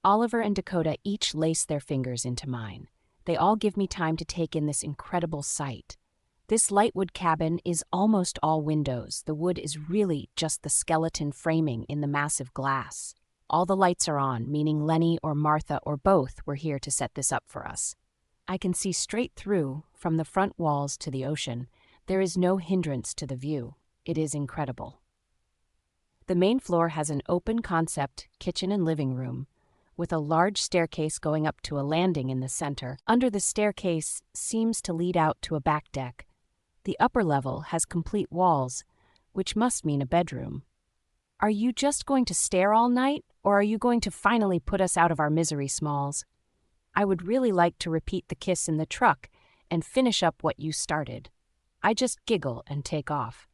Oliver and Dakota each lace their fingers into mine. They all give me time to take in this incredible sight. This lightwood cabin is almost all windows. The wood is really just the skeleton framing in the massive glass. All the lights are on, meaning Lenny or Martha or both were here to set this up for us. I can see straight through, from the front walls to the ocean. There is no hindrance to the view. It is incredible. The main floor has an open-concept kitchen and living room, with a large staircase going up to a landing in the center. Under the staircase seems to lead out to a back deck. The upper level has complete walls, which must mean a bedroom. Are you just going to stare all night, or are you going to finally put us out of our misery, Smalls? I would really like to repeat the kiss in the truck and finish up what you started. I just giggle and take off.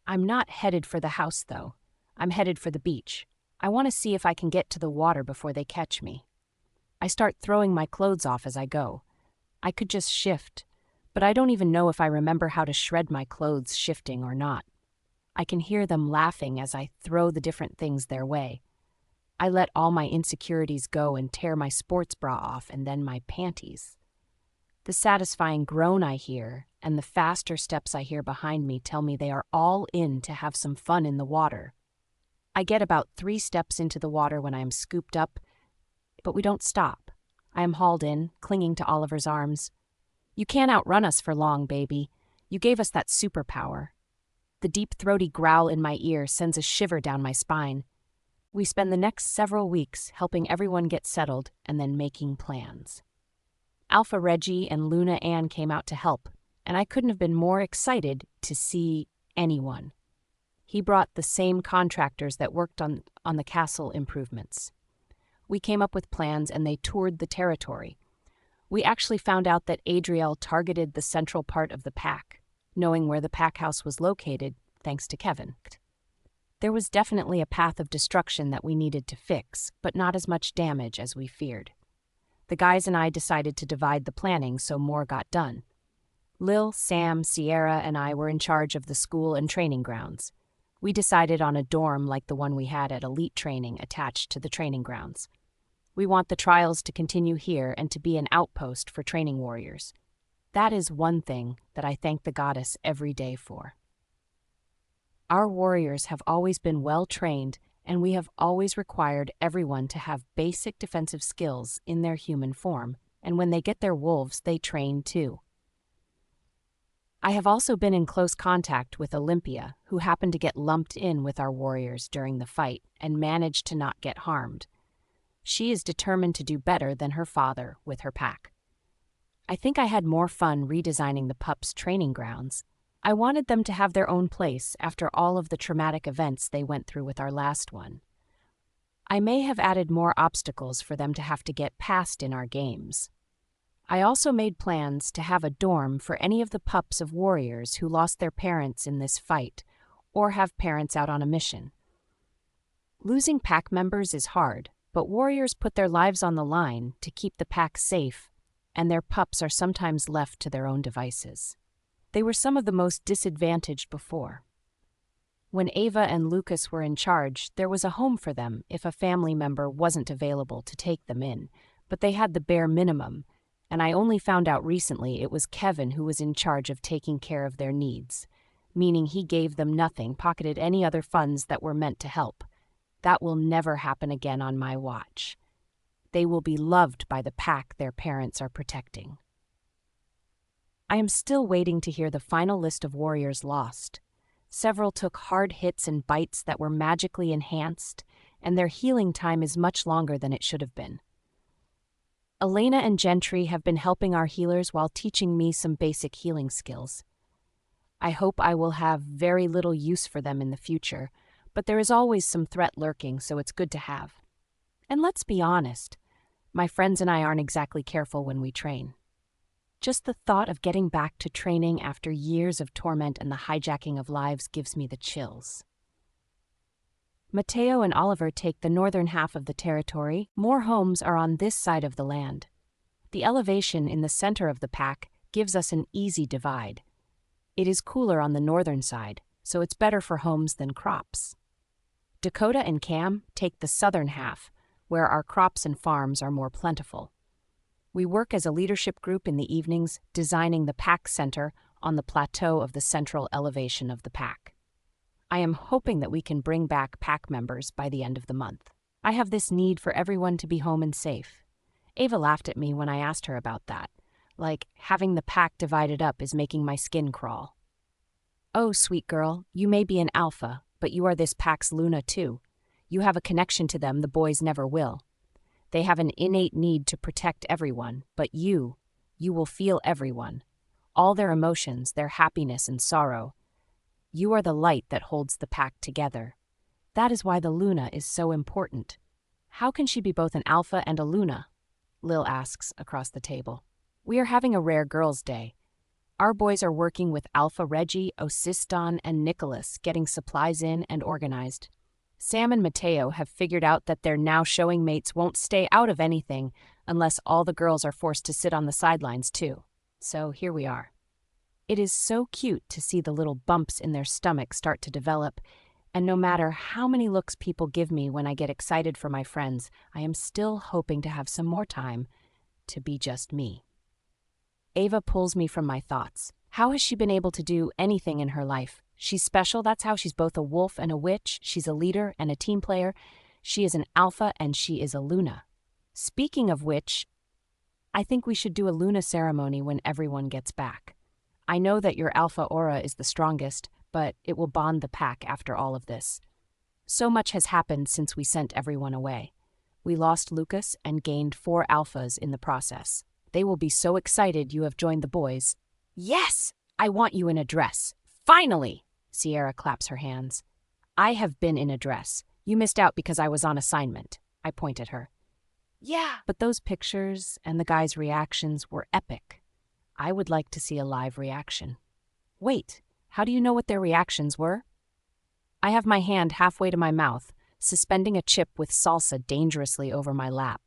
I'm not headed for the house, though. I'm headed for the beach. I want to see if I can get to the water before they catch me. I start throwing my clothes off as I go. I could just shift, but I don't even know if I remember how to shred my clothes shifting or not. I can hear them laughing as I throw the different things their way. I let all my insecurities go and tear my sports bra off and then my panties. The satisfying groan I hear and the faster steps I hear behind me tell me they are all in to have some fun in the water. I get about 3 steps into the water when I am scooped up, but we don't stop. I am hauled in, clinging to Oliver's arms. You can't outrun us for long, baby. You gave us that superpower. The deep throaty growl in my ear sends a shiver down my spine. We spend the next several weeks helping everyone get settled and then making plans. Alpha Reggie and Luna Ann came out to help, and I couldn't have been more excited to see anyone. He brought the same contractors that worked on the castle improvements. We came up with plans and they toured the territory. We actually found out that Adriel targeted the central part of the pack, knowing where the pack house was located, thanks to Kevin. There was definitely a path of destruction that we needed to fix, but not as much damage as we feared. The guys and I decided to divide the planning so more got done. Lil, Sam, Sierra, and I were in charge of the school and training grounds. We decided on a dorm like the one we had at Elite Training attached to the training grounds. We want the trials to continue here and to be an outpost for training warriors. That is one thing that I thank the goddess every day for. Our warriors have always been well trained, and we have always required everyone to have basic defensive skills in their human form, and when they get their wolves, they train too. I have also been in close contact with Olympia, who happened to get lumped in with our warriors during the fight and managed to not get harmed. She is determined to do better than her father with her pack. I think I had more fun redesigning the pups' training grounds. I wanted them to have their own place after all of the traumatic events they went through with our last one. I may have added more obstacles for them to have to get past in our games. I also made plans to have a dorm for any of the pups of warriors who lost their parents in this fight or have parents out on a mission. Losing pack members is hard, but warriors put their lives on the line to keep the pack safe and their pups are sometimes left to their own devices. They were some of the most disadvantaged before. When Ava and Lucas were in charge, there was a home for them if a family member wasn't available to take them in, but they had the bare minimum, and I only found out recently it was Kevin who was in charge of taking care of their needs, meaning he gave them nothing, pocketed any other funds that were meant to help. That will never happen again on my watch. They will be loved by the pack their parents are protecting. I am still waiting to hear the final list of warriors lost. Several took hard hits and bites that were magically enhanced, and their healing time is much longer than it should have been. Elena and Gentry have been helping our healers while teaching me some basic healing skills. I hope I will have very little use for them in the future, but there is always some threat lurking, so it's good to have. And let's be honest, my friends and I aren't exactly careful when we train. Just the thought of getting back to training after years of torment and the hijacking of lives gives me the chills. Mateo and Oliver take the northern half of the territory. More homes are on this side of the land. The elevation in the center of the pack gives us an easy divide. It is cooler on the northern side, so it's better for homes than crops. Dakota and Cam take the southern half, where our crops and farms are more plentiful. We work as a leadership group in the evenings, designing the pack center on the plateau of the central elevation of the pack. I am hoping that we can bring back pack members by the end of the month. I have this need for everyone to be home and safe. Ava laughed at me when I asked her about that, like having the pack divided up is making my skin crawl. Oh, sweet girl, you may be an alpha, but you are this pack's Luna too. You have a connection to them the boys never will. They have an innate need to protect everyone, but you will feel everyone. All their emotions, their happiness and sorrow. You are the light that holds the pack together. That is why the Luna is so important. How can she be both an alpha and a Luna? Lil asks across the table. We are having a rare girls' day. Our boys are working with Alpha Reggie, Osiston, and Nicholas, getting supplies in and organized. Sam and Mateo have figured out that their now showing mates won't stay out of anything unless all the girls are forced to sit on the sidelines too. So here we are. It is so cute to see the little bumps in their stomach start to develop, and no matter how many looks people give me when I get excited for my friends, I am still hoping to have some more time to be just me. Ava pulls me from my thoughts. How has she been able to do anything in her life? She's special, that's how she's both a wolf and a witch. She's a leader and a team player. She is an alpha and she is a Luna. Speaking of which, I think we should do a Luna ceremony when everyone gets back. I know that your alpha aura is the strongest, but it will bond the pack after all of this. So much has happened since we sent everyone away. We lost Lucas and gained 4 alphas in the process. They will be so excited you have joined the boys. Yes! I want you in a dress. Finally! Sierra claps her hands. I have been in a dress. You missed out because I was on assignment. I point at her. Yeah. But those pictures and the guys' reactions were epic. I would like to see a live reaction. Wait, how do you know what their reactions were? I have my hand halfway to my mouth, suspending a chip with salsa dangerously over my lap.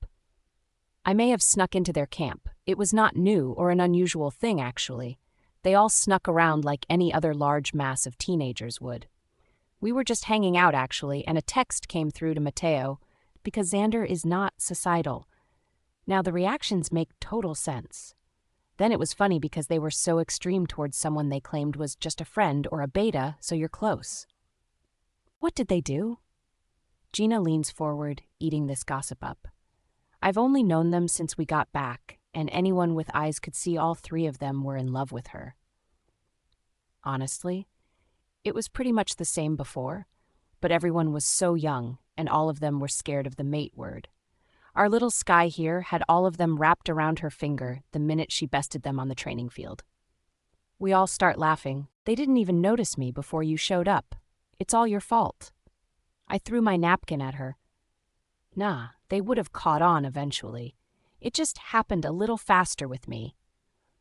I may have snuck into their camp. It was not new or an unusual thing, actually. They all snuck around like any other large mass of teenagers would. We were just hanging out, actually, and a text came through to Mateo because Xander is not societal. Now, the reactions make total sense. Then it was funny because they were so extreme towards someone they claimed was just a friend or a beta, so you're close. What did they do? Gina leans forward, eating this gossip up. I've only known them since we got back, and anyone with eyes could see all 3 of them were in love with her. Honestly, it was pretty much the same before, but everyone was so young, and all of them were scared of the mate word. Our little Sky here had all of them wrapped around her finger the minute she bested them on the training field. We all start laughing. They didn't even notice me before you showed up. It's all your fault. I threw my napkin at her. Nah, they would have caught on eventually. It just happened a little faster with me.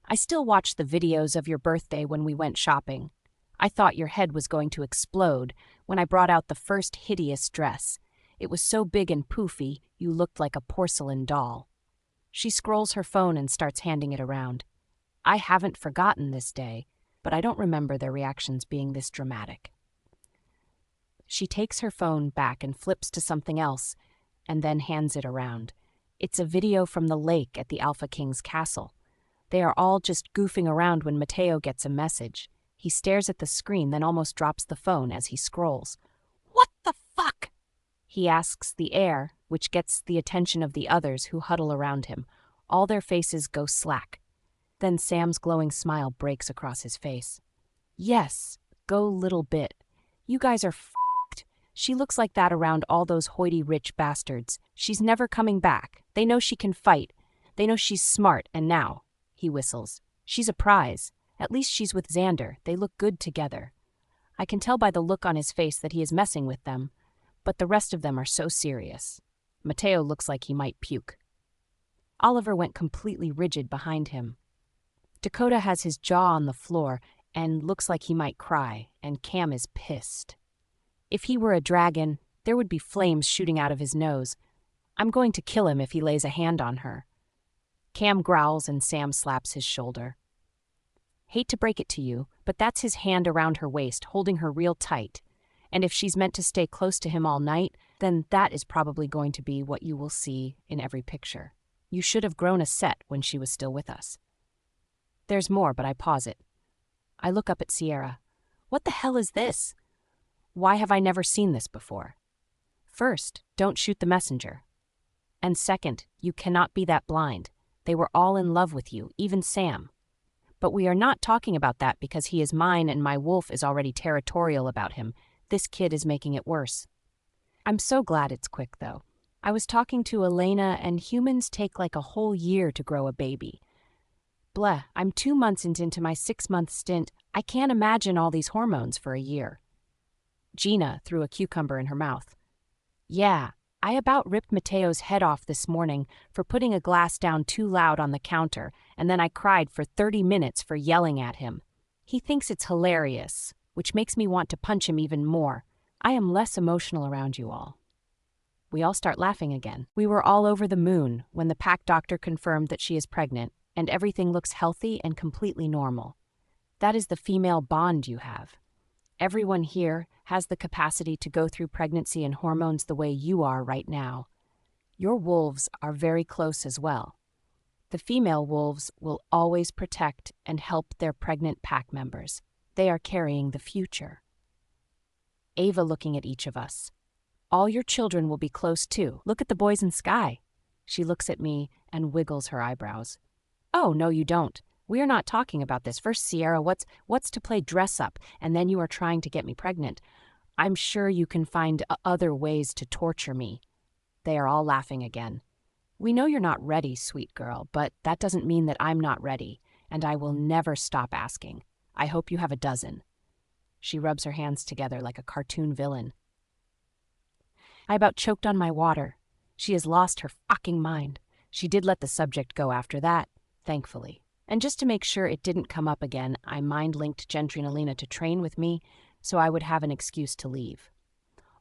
I still watched the videos of your birthday when we went shopping. I thought your head was going to explode when I brought out the first hideous dress. It was so big and poofy, you looked like a porcelain doll. She scrolls her phone and starts handing it around. I haven't forgotten this day, but I don't remember their reactions being this dramatic. She takes her phone back and flips to something else, and then hands it around. It's a video from the lake at the Alpha King's castle. They are all just goofing around when Mateo gets a message. He stares at the screen, then almost drops the phone as he scrolls. "What the fuck?" he asks the air, which gets the attention of the others who huddle around him. All their faces go slack. Then Sam's glowing smile breaks across his face. "Yes, go little bit. You guys are f***ed. She looks like that around all those hoity rich bastards. She's never coming back. They know she can fight. They know she's smart, and now," he whistles, "she's a prize. At least she's with Xander. They look good together. I can tell by the look on his face that he is messing with them, but the rest of them are so serious." Mateo looks like he might puke. Oliver went completely rigid behind him. Dakota has his jaw on the floor and looks like he might cry, and Cam is pissed. If he were a dragon, there would be flames shooting out of his nose. I'm going to kill him if he lays a hand on her. Cam growls and Sam slaps his shoulder. Hate to break it to you, but that's his hand around her waist, holding her real tight. And if she's meant to stay close to him all night, then that is probably going to be what you will see in every picture. You should have grown a set when she was still with us. There's more, but I pause it. I look up at Sierra. What the hell is this? Why have I never seen this before? First, don't shoot the messenger. And second, you cannot be that blind. They were all in love with you, even Sam. But we are not talking about that because he is mine and my wolf is already territorial about him. This kid is making it worse. I'm so glad it's quick, though. I was talking to Elena, and humans take like a whole year to grow a baby. Bleh, I'm 2 months into my 6-month stint. I can't imagine all these hormones for a year. Gina threw a cucumber in her mouth. Yeah, I about ripped Mateo's head off this morning for putting a glass down too loud on the counter, and then I cried for 30 minutes for yelling at him. He thinks it's hilarious, which makes me want to punch him even more. I am less emotional around you all. We all start laughing again. We were all over the moon when the pack doctor confirmed that she is pregnant, and everything looks healthy and completely normal. That is the female bond you have. Everyone here has the capacity to go through pregnancy and hormones the way you are right now. Your wolves are very close as well. The female wolves will always protect and help their pregnant pack members. They are carrying the future. Ava looking at each of us. All your children will be close too. Look at the boys in Sky. She looks at me and wiggles her eyebrows. Oh, no, you don't. We are not talking about this. First, Sierra, what's to play dress up, and then you are trying to get me pregnant. I'm sure you can find other ways to torture me. They are all laughing again. We know you're not ready, sweet girl, but that doesn't mean that I'm not ready, and I will never stop asking. I hope you have a dozen. She rubs her hands together like a cartoon villain. I about choked on my water. She has lost her fucking mind. She did let the subject go after that, thankfully. And just to make sure it didn't come up again, I mind-linked Gentry and Alina to train with me so I would have an excuse to leave.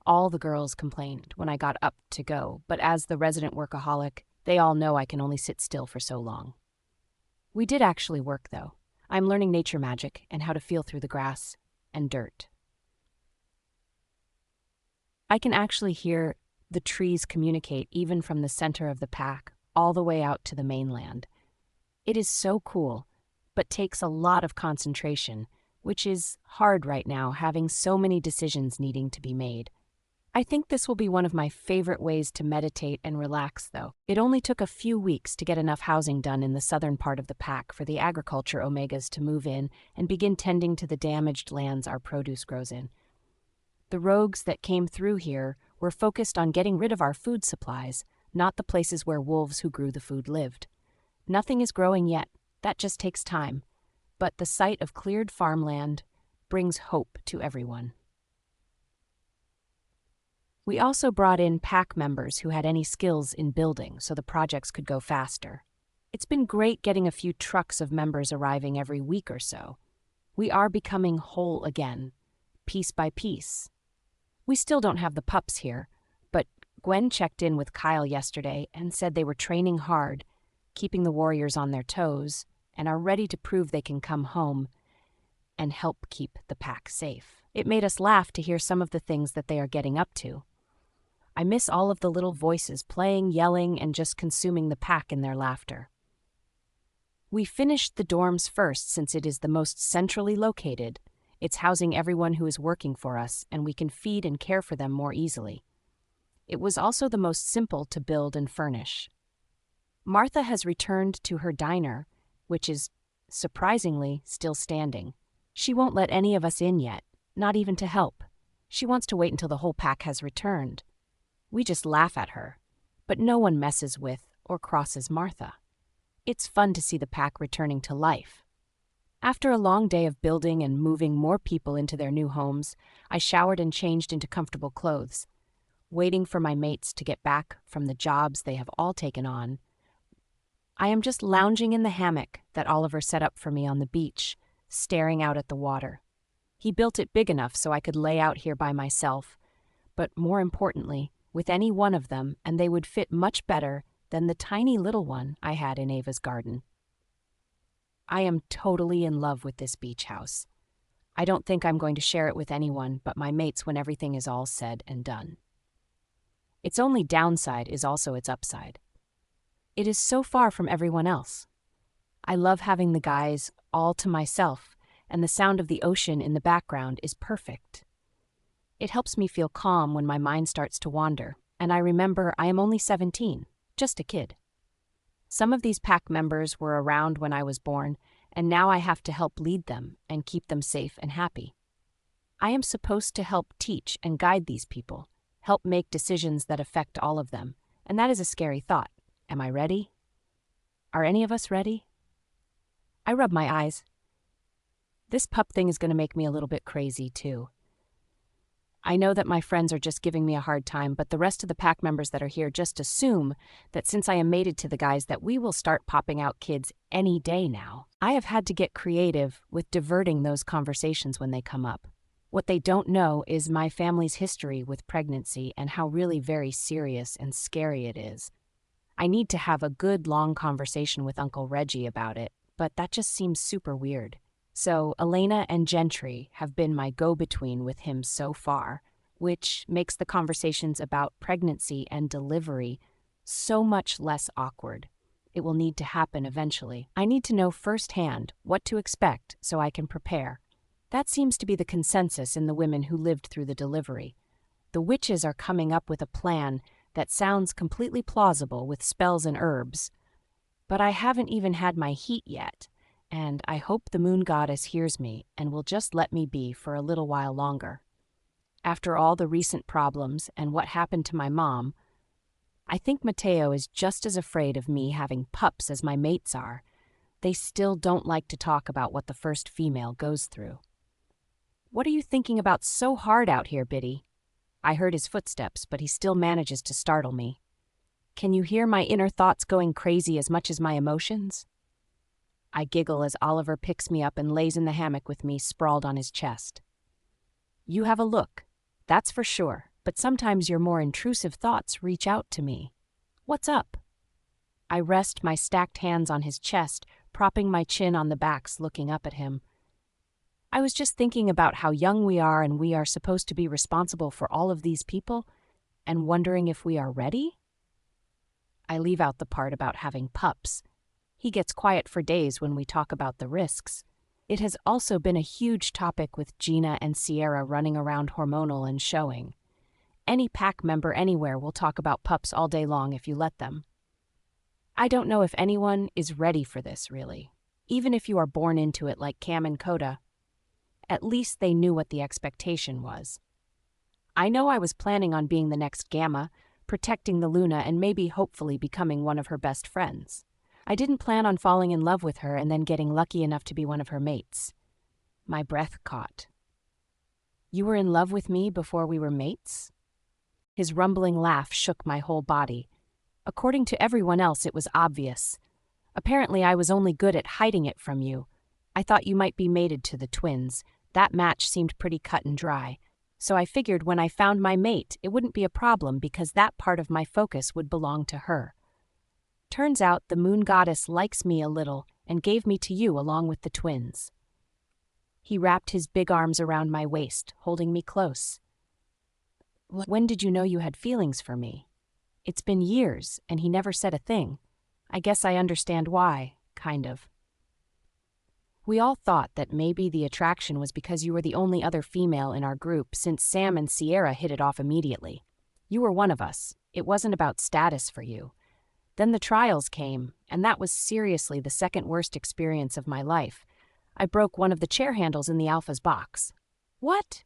All the girls complained when I got up to go, but as the resident workaholic, they all know I can only sit still for so long. We did actually work, though. I'm learning nature magic and how to feel through the grass and dirt. I can actually hear the trees communicate even from the center of the pack all the way out to the mainland. It is so cool, but takes a lot of concentration, which is hard right now, having so many decisions needing to be made. I think this will be one of my favorite ways to meditate and relax, though. It only took a few weeks to get enough housing done in the southern part of the pack for the agriculture omegas to move in and begin tending to the damaged lands our produce grows in. The rogues that came through here were focused on getting rid of our food supplies, not the places where wolves who grew the food lived. Nothing is growing yet. That just takes time. But the sight of cleared farmland brings hope to everyone. We also brought in pack members who had any skills in building so the projects could go faster. It's been great getting a few trucks of members arriving every week or so. We are becoming whole again, piece by piece. We still don't have the pups here, but Gwen checked in with Kyle yesterday and said they were training hard. keeping the warriors on their toes, and are ready to prove they can come home and help keep the pack safe. It made us laugh to hear some of the things that they are getting up to. I miss all of the little voices playing, yelling, and just consuming the pack in their laughter. We finished the dorms first since it is the most centrally located. It's housing everyone who is working for us, and we can feed and care for them more easily. It was also the most simple to build and furnish. Martha has returned to her diner, which is, surprisingly, still standing. She won't let any of us in yet, not even to help. She wants to wait until the whole pack has returned. We just laugh at her, but no one messes with or crosses Martha. It's fun to see the pack returning to life. After a long day of building and moving more people into their new homes, I showered and changed into comfortable clothes. Waiting for my mates to get back from the jobs they have all taken on, I am just lounging in the hammock that Oliver set up for me on the beach, staring out at the water. He built it big enough so I could lay out here by myself, but more importantly, with any one of them, and they would fit much better than the tiny little one I had in Ava's garden. I am totally in love with this beach house. I don't think I'm going to share it with anyone but my mates when everything is all said and done. Its only downside is also its upside. It is so far from everyone else. I love having the guys all to myself, and the sound of the ocean in the background is perfect. It helps me feel calm when my mind starts to wander, and I remember I am only 17, just a kid. Some of these pack members were around when I was born, and now I have to help lead them and keep them safe and happy. I am supposed to help teach and guide these people, help make decisions that affect all of them, and that is a scary thought. Am I ready? Are any of us ready? I rub my eyes. This pup thing is going to make me a little bit crazy, too. I know that my friends are just giving me a hard time, but the rest of the pack members that are here just assume that since I am mated to the guys that we will start popping out kids any day now. I have had to get creative with diverting those conversations when they come up. What they don't know is my family's history with pregnancy and how really very serious and scary it is. I need to have a good long conversation with Uncle Reggie about it, but that just seems super weird. So Elena and Gentry have been my go-between with him so far, which makes the conversations about pregnancy and delivery so much less awkward. It will need to happen eventually. I need to know firsthand what to expect so I can prepare. That seems to be the consensus in the women who lived through the delivery. The witches are coming up with a plan that sounds completely plausible with spells and herbs, but I haven't even had my heat yet. And I hope the moon goddess hears me and will just let me be for a little while longer. After all the recent problems and what happened to my mom, I think Mateo is just as afraid of me having pups as my mates are. They still don't like to talk about what the first female goes through. What are you thinking about so hard out here, Biddy? I heard his footsteps, but he still manages to startle me. Can you hear my inner thoughts going crazy as much as my emotions? I giggle as Oliver picks me up and lays in the hammock with me, sprawled on his chest. You have a look, that's for sure, but sometimes your more intrusive thoughts reach out to me. What's up? I rest my stacked hands on his chest, propping my chin on the backs, looking up at him. I was just thinking about how young we are and we are supposed to be responsible for all of these people, and wondering if we are ready? I leave out the part about having pups. He gets quiet for days when we talk about the risks. It has also been a huge topic with Gina and Sierra running around hormonal and showing. Any pack member anywhere will talk about pups all day long if you let them. I don't know if anyone is ready for this, really. Even if you are born into it like Cam and Coda. At least they knew what the expectation was. I know I was planning on being the next Gamma, protecting the Luna and maybe hopefully becoming one of her best friends. I didn't plan on falling in love with her and then getting lucky enough to be one of her mates. My breath caught. You were in love with me before we were mates? His rumbling laugh shook my whole body. According to everyone else, it was obvious. Apparently, I was only good at hiding it from you. I thought you might be mated to the twins. That match seemed pretty cut and dry. So I figured when I found my mate, it wouldn't be a problem because that part of my focus would belong to her. Turns out the moon goddess likes me a little and gave me to you along with the twins. He wrapped his big arms around my waist, holding me close. When did you know you had feelings for me? It's been years, and he never said a thing. I guess I understand why, kind of. We all thought that maybe the attraction was because you were the only other female in our group since Sam and Sierra hit it off immediately. You were one of us. It wasn't about status for you. Then the trials came, and that was seriously the second worst experience of my life. I broke one of the chair handles in the Alpha's box. What?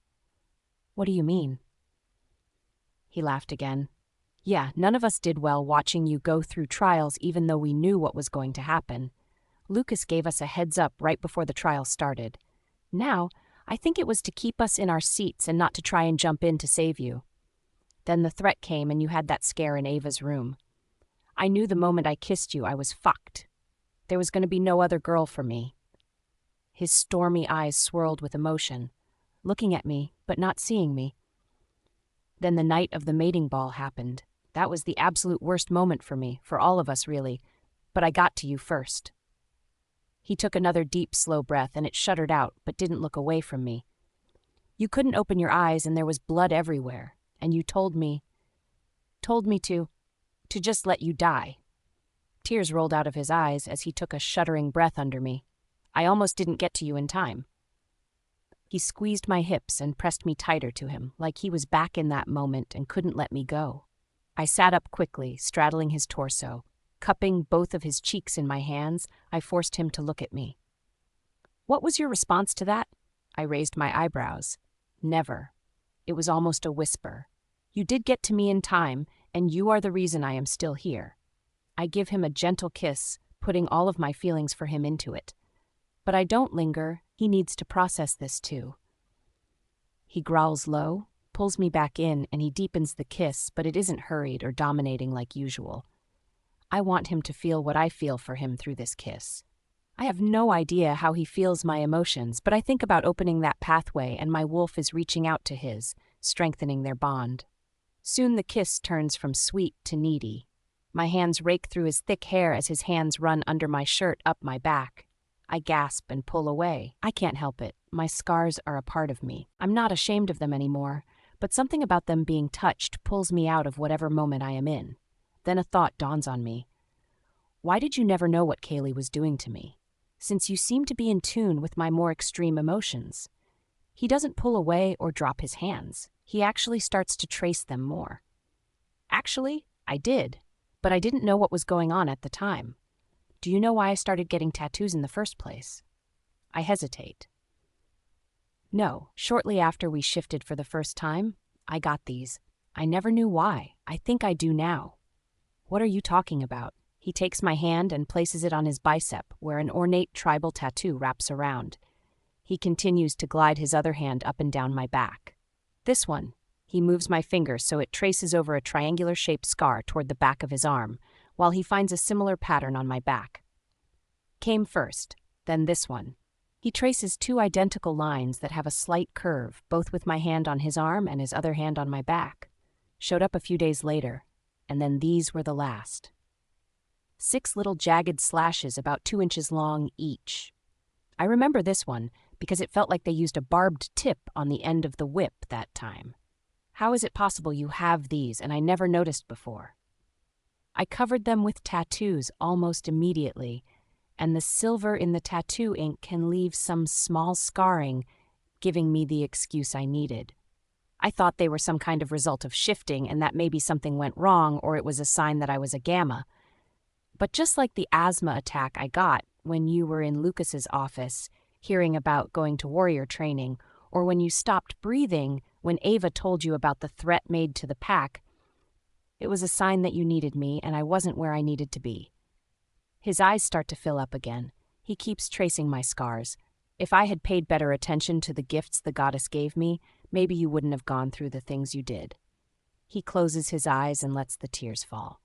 What do you mean? He laughed again. Yeah, none of us did well watching you go through trials even though we knew what was going to happen. Lucas gave us a heads up right before the trial started. Now, I think it was to keep us in our seats and not to try and jump in to save you. Then the threat came and you had that scare in Ava's room. I knew the moment I kissed you I was fucked. There was going to be no other girl for me. His stormy eyes swirled with emotion, looking at me but not seeing me. Then the night of the mating ball happened. That was the absolute worst moment for me, for all of us really, but I got to you first. He took another deep, slow breath, and it shuddered out, but didn't look away from me. You couldn't open your eyes, and there was blood everywhere, and you told me to just let you die. Tears rolled out of his eyes as he took a shuddering breath under me. I almost didn't get to you in time. He squeezed my hips and pressed me tighter to him, like he was back in that moment and couldn't let me go. I sat up quickly, straddling his torso. Cupping both of his cheeks in my hands, I forced him to look at me. What was your response to that? I raised my eyebrows. Never. It was almost a whisper. You did get to me in time, and you are the reason I am still here. I give him a gentle kiss, putting all of my feelings for him into it. But I don't linger. He needs to process this too. He growls low, pulls me back in, and he deepens the kiss, but it isn't hurried or dominating like usual. I want him to feel what I feel for him through this kiss. I have no idea how he feels my emotions, but I think about opening that pathway and my wolf is reaching out to his, strengthening their bond. Soon the kiss turns from sweet to needy. My hands rake through his thick hair as his hands run under my shirt up my back. I gasp and pull away. I can't help it. My scars are a part of me. I'm not ashamed of them anymore, but something about them being touched pulls me out of whatever moment I am in. Then a thought dawns on me. Why did you never know what Kaylee was doing to me? Since you seem to be in tune with my more extreme emotions. He doesn't pull away or drop his hands. He actually starts to trace them more. Actually, I did, but I didn't know what was going on at the time. Do you know why I started getting tattoos in the first place? I hesitate. No, shortly after we shifted for the first time, I got these. I never knew why. I think I do now. What are you talking about? He takes my hand and places it on his bicep, where an ornate tribal tattoo wraps around. He continues to glide his other hand up and down my back. This one. He moves my finger so it traces over a triangular-shaped scar toward the back of his arm, while he finds a similar pattern on my back. Came first, then this one. He traces two identical lines that have a slight curve, both with my hand on his arm and his other hand on my back. Showed up a few days later. And then these were the last. 6 little jagged slashes about 2 inches long each. I remember this one because it felt like they used a barbed tip on the end of the whip that time. How is it possible you have these and I never noticed before? I covered them with tattoos almost immediately, and the silver in the tattoo ink can leave some small scarring, giving me the excuse I needed. I thought they were some kind of result of shifting and that maybe something went wrong or it was a sign that I was a gamma. But just like the asthma attack I got when you were in Lucas's office, hearing about going to warrior training, or when you stopped breathing when Ava told you about the threat made to the pack, it was a sign that you needed me and I wasn't where I needed to be. His eyes start to fill up again. He keeps tracing my scars. If I had paid better attention to the gifts the goddess gave me, maybe you wouldn't have gone through the things you did. He closes his eyes and lets the tears fall.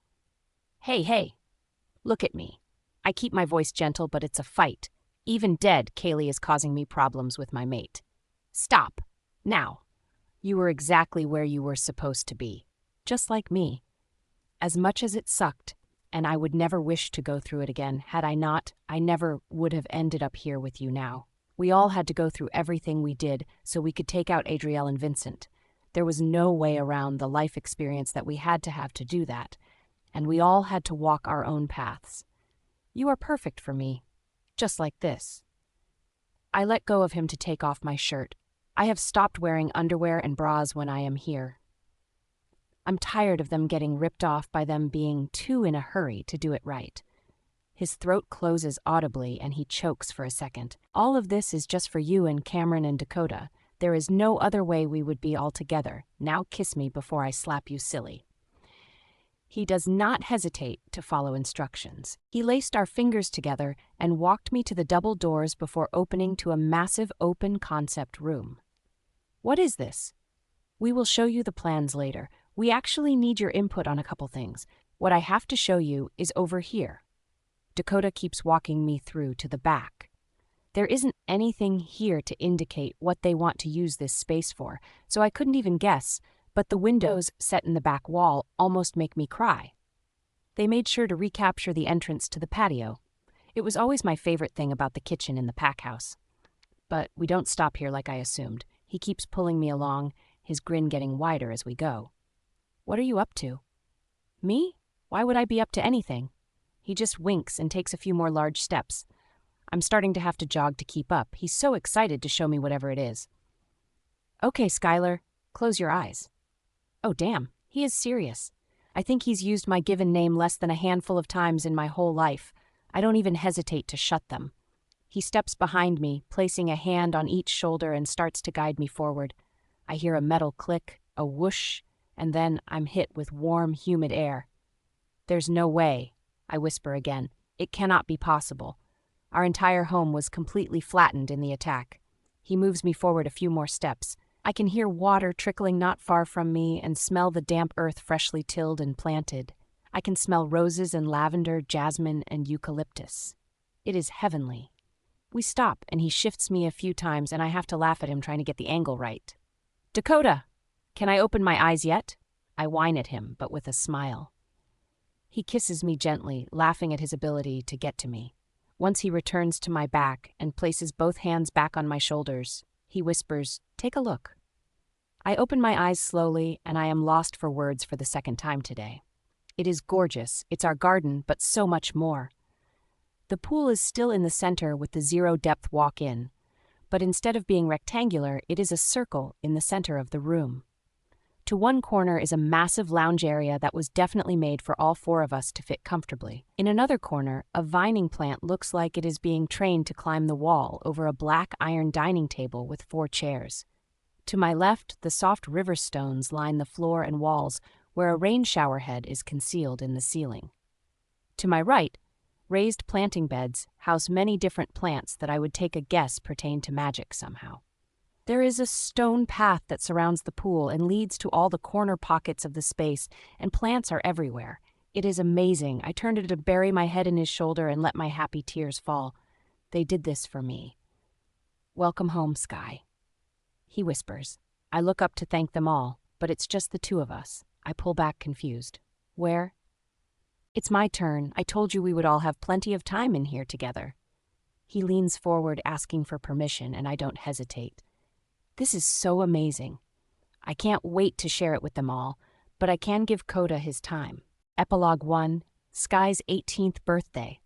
Hey, look at me. I keep my voice gentle, but it's a fight. Even dead, Kaylee is causing me problems with my mate. Stop. Now. You were exactly where you were supposed to be. Just like me. As much as it sucked, and I would never wish to go through it again. Had I not, I never would have ended up here with you now. We all had to go through everything we did so we could take out Adrielle and Vincent. There was no way around the life experience that we had to have to do that, and we all had to walk our own paths. You are perfect for me, just like this. I let go of him to take off my shirt. I have stopped wearing underwear and bras when I am here. I'm tired of them getting ripped off by them being too in a hurry to do it right. His throat closes audibly and he chokes for a second. All of this is just for you and Cameron and Dakota. There is no other way we would be all together. Now kiss me before I slap you silly. He does not hesitate to follow instructions. He laced our fingers together and walked me to the double doors before opening to a massive open concept room. What is this? We will show you the plans later. We actually need your input on a couple things. What I have to show you is over here. Dakota keeps walking me through to the back. There isn't anything here to indicate what they want to use this space for, so I couldn't even guess, but the windows set in the back wall almost make me cry. They made sure to recapture the entrance to the patio. It was always my favorite thing about the kitchen in the pack house. But we don't stop here like I assumed. He keeps pulling me along, his grin getting wider as we go. What are you up to? Me? Why would I be up to anything? He just winks and takes a few more large steps. I'm starting to have to jog to keep up. He's so excited to show me whatever it is. Okay, Skylar, close your eyes. Oh, damn, he is serious. I think he's used my given name less than a handful of times in my whole life. I don't even hesitate to shut them. He steps behind me, placing a hand on each shoulder and starts to guide me forward. I hear a metal click, a whoosh, and then I'm hit with warm, humid air. There's no way, I whisper again. It cannot be possible. Our entire home was completely flattened in the attack. He moves me forward a few more steps. I can hear water trickling not far from me and smell the damp earth freshly tilled and planted. I can smell roses and lavender, jasmine, and eucalyptus. It is heavenly. We stop, and he shifts me a few times, and I have to laugh at him trying to get the angle right. Dakota, can I open my eyes yet? I whine at him, but with a smile. He kisses me gently, laughing at his ability to get to me. Once he returns to my back and places both hands back on my shoulders, he whispers, "Take a look." I open my eyes slowly, and I am lost for words for the second time today. It is gorgeous. It's our garden, but so much more. The pool is still in the center with the zero-depth walk-in, but instead of being rectangular, it is a circle in the center of the room. To one corner is a massive lounge area that was definitely made for all four of us to fit comfortably. In another corner, a vining plant looks like it is being trained to climb the wall over a black iron dining table with 4 chairs. To my left, the soft river stones line the floor and walls where a rain shower head is concealed in the ceiling. To my right, raised planting beds house many different plants that I would take a guess pertain to magic somehow. There is a stone path that surrounds the pool and leads to all the corner pockets of the space, and plants are everywhere. It is amazing. I turned to bury my head in his shoulder and let my happy tears fall. They did this for me. Welcome home, Sky. He whispers. I look up to thank them all, but it's just the two of us. I pull back confused. Where? It's my turn. I told you we would all have plenty of time in here together. He leans forward asking for permission, and I don't hesitate. This is so amazing. I can't wait to share it with them all, but I can give Coda his time. Epilogue 1, Sky's 18th birthday.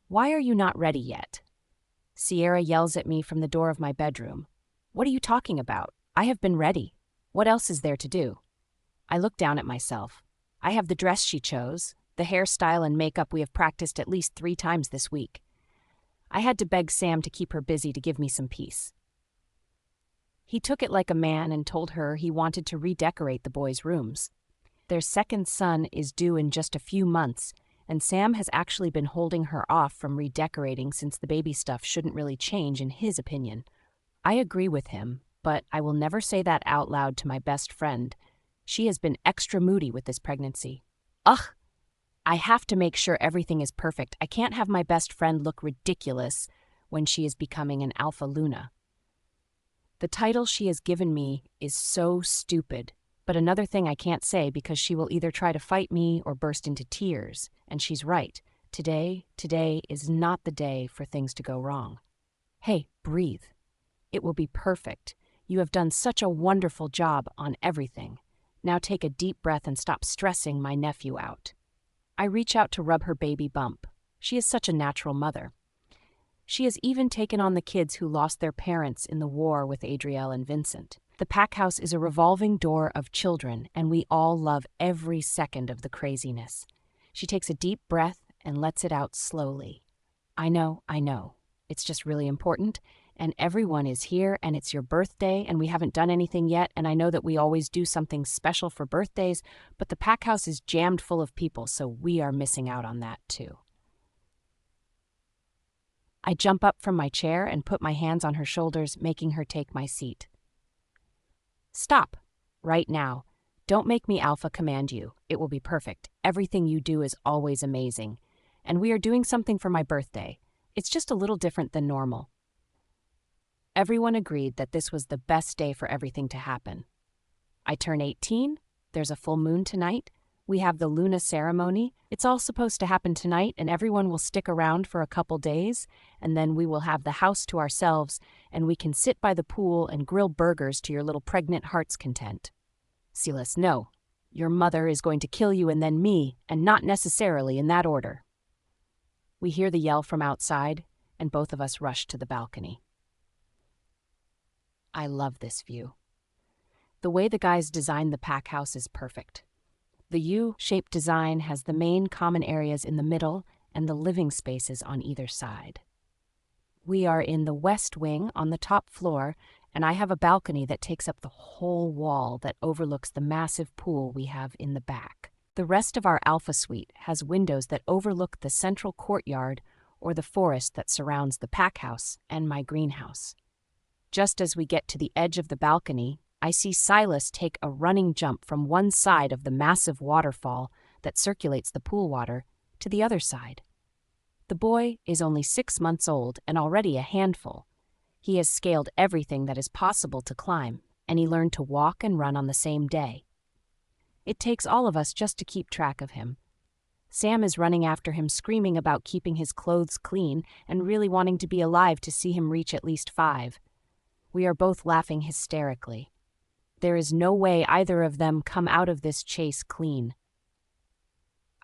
Why are you not ready yet? Sierra yells at me from the door of my bedroom. What are you talking about? I have been ready. What else is there to do? I look down at myself. I have the dress she chose, the hairstyle and makeup we have practiced at least 3 times this week. I had to beg Sam to keep her busy to give me some peace. He took it like a man and told her he wanted to redecorate the boys' rooms. Their second son is due in just a few months, and Sam has actually been holding her off from redecorating since the baby stuff shouldn't really change in his opinion. I agree with him, but I will never say that out loud to my best friend. She has been extra moody with this pregnancy. Ugh! I have to make sure everything is perfect. I can't have my best friend look ridiculous when she is becoming an alpha Luna. The title she has given me is so stupid, But another thing I can't say because she will either try to fight me or burst into tears, and she's right. Today is not the day for things to go wrong. Hey, breathe. It will be perfect. You have done such a wonderful job on everything. Now take a deep breath and stop stressing my nephew out. I reach out to rub her baby bump. She is such a natural mother. She has even taken on the kids who lost their parents in the war with Adrielle and Vincent. The pack house is a revolving door of children, and we all love every second of the craziness. She takes a deep breath and lets it out slowly. I know. It's just really important, and everyone is here, and it's your birthday, and we haven't done anything yet, and I know that we always do something special for birthdays, but the pack house is jammed full of people, so we are missing out on that too. I jump up from my chair and put my hands on her shoulders, making her take my seat. Stop. Right now. Don't make me alpha command you. It will be perfect. Everything you do is always amazing. And we are doing something for my birthday. It's just a little different than normal. Everyone agreed that this was the best day for everything to happen. I turn 18. There's a full moon tonight. We have the Luna ceremony. It's all supposed to happen tonight, and everyone will stick around for a couple days, and then we will have the house to ourselves, and we can sit by the pool and grill burgers to your little pregnant heart's content. Silas, no. Your mother is going to kill you and then me, and not necessarily in that order. We hear the yell from outside, and both of us rush to the balcony. I love this view. The way the guys designed the pack house is perfect. The U-shaped design has the main common areas in the middle and the living spaces on either side. We are in the west wing on the top floor, and I have a balcony that takes up the whole wall that overlooks the massive pool we have in the back. The rest of our Alpha Suite has windows that overlook the central courtyard or the forest that surrounds the pack house and my greenhouse. Just as we get to the edge of the balcony, I see Silas take a running jump from one side of the massive waterfall that circulates the pool water to the other side. The boy is only 6 months old and already a handful. He has scaled everything that is possible to climb, and he learned to walk and run on the same day. It takes all of us just to keep track of him. Sam is running after him, screaming about keeping his clothes clean and really wanting to be alive to see him reach at least 5. We are both laughing hysterically. There is no way either of them come out of this chase clean.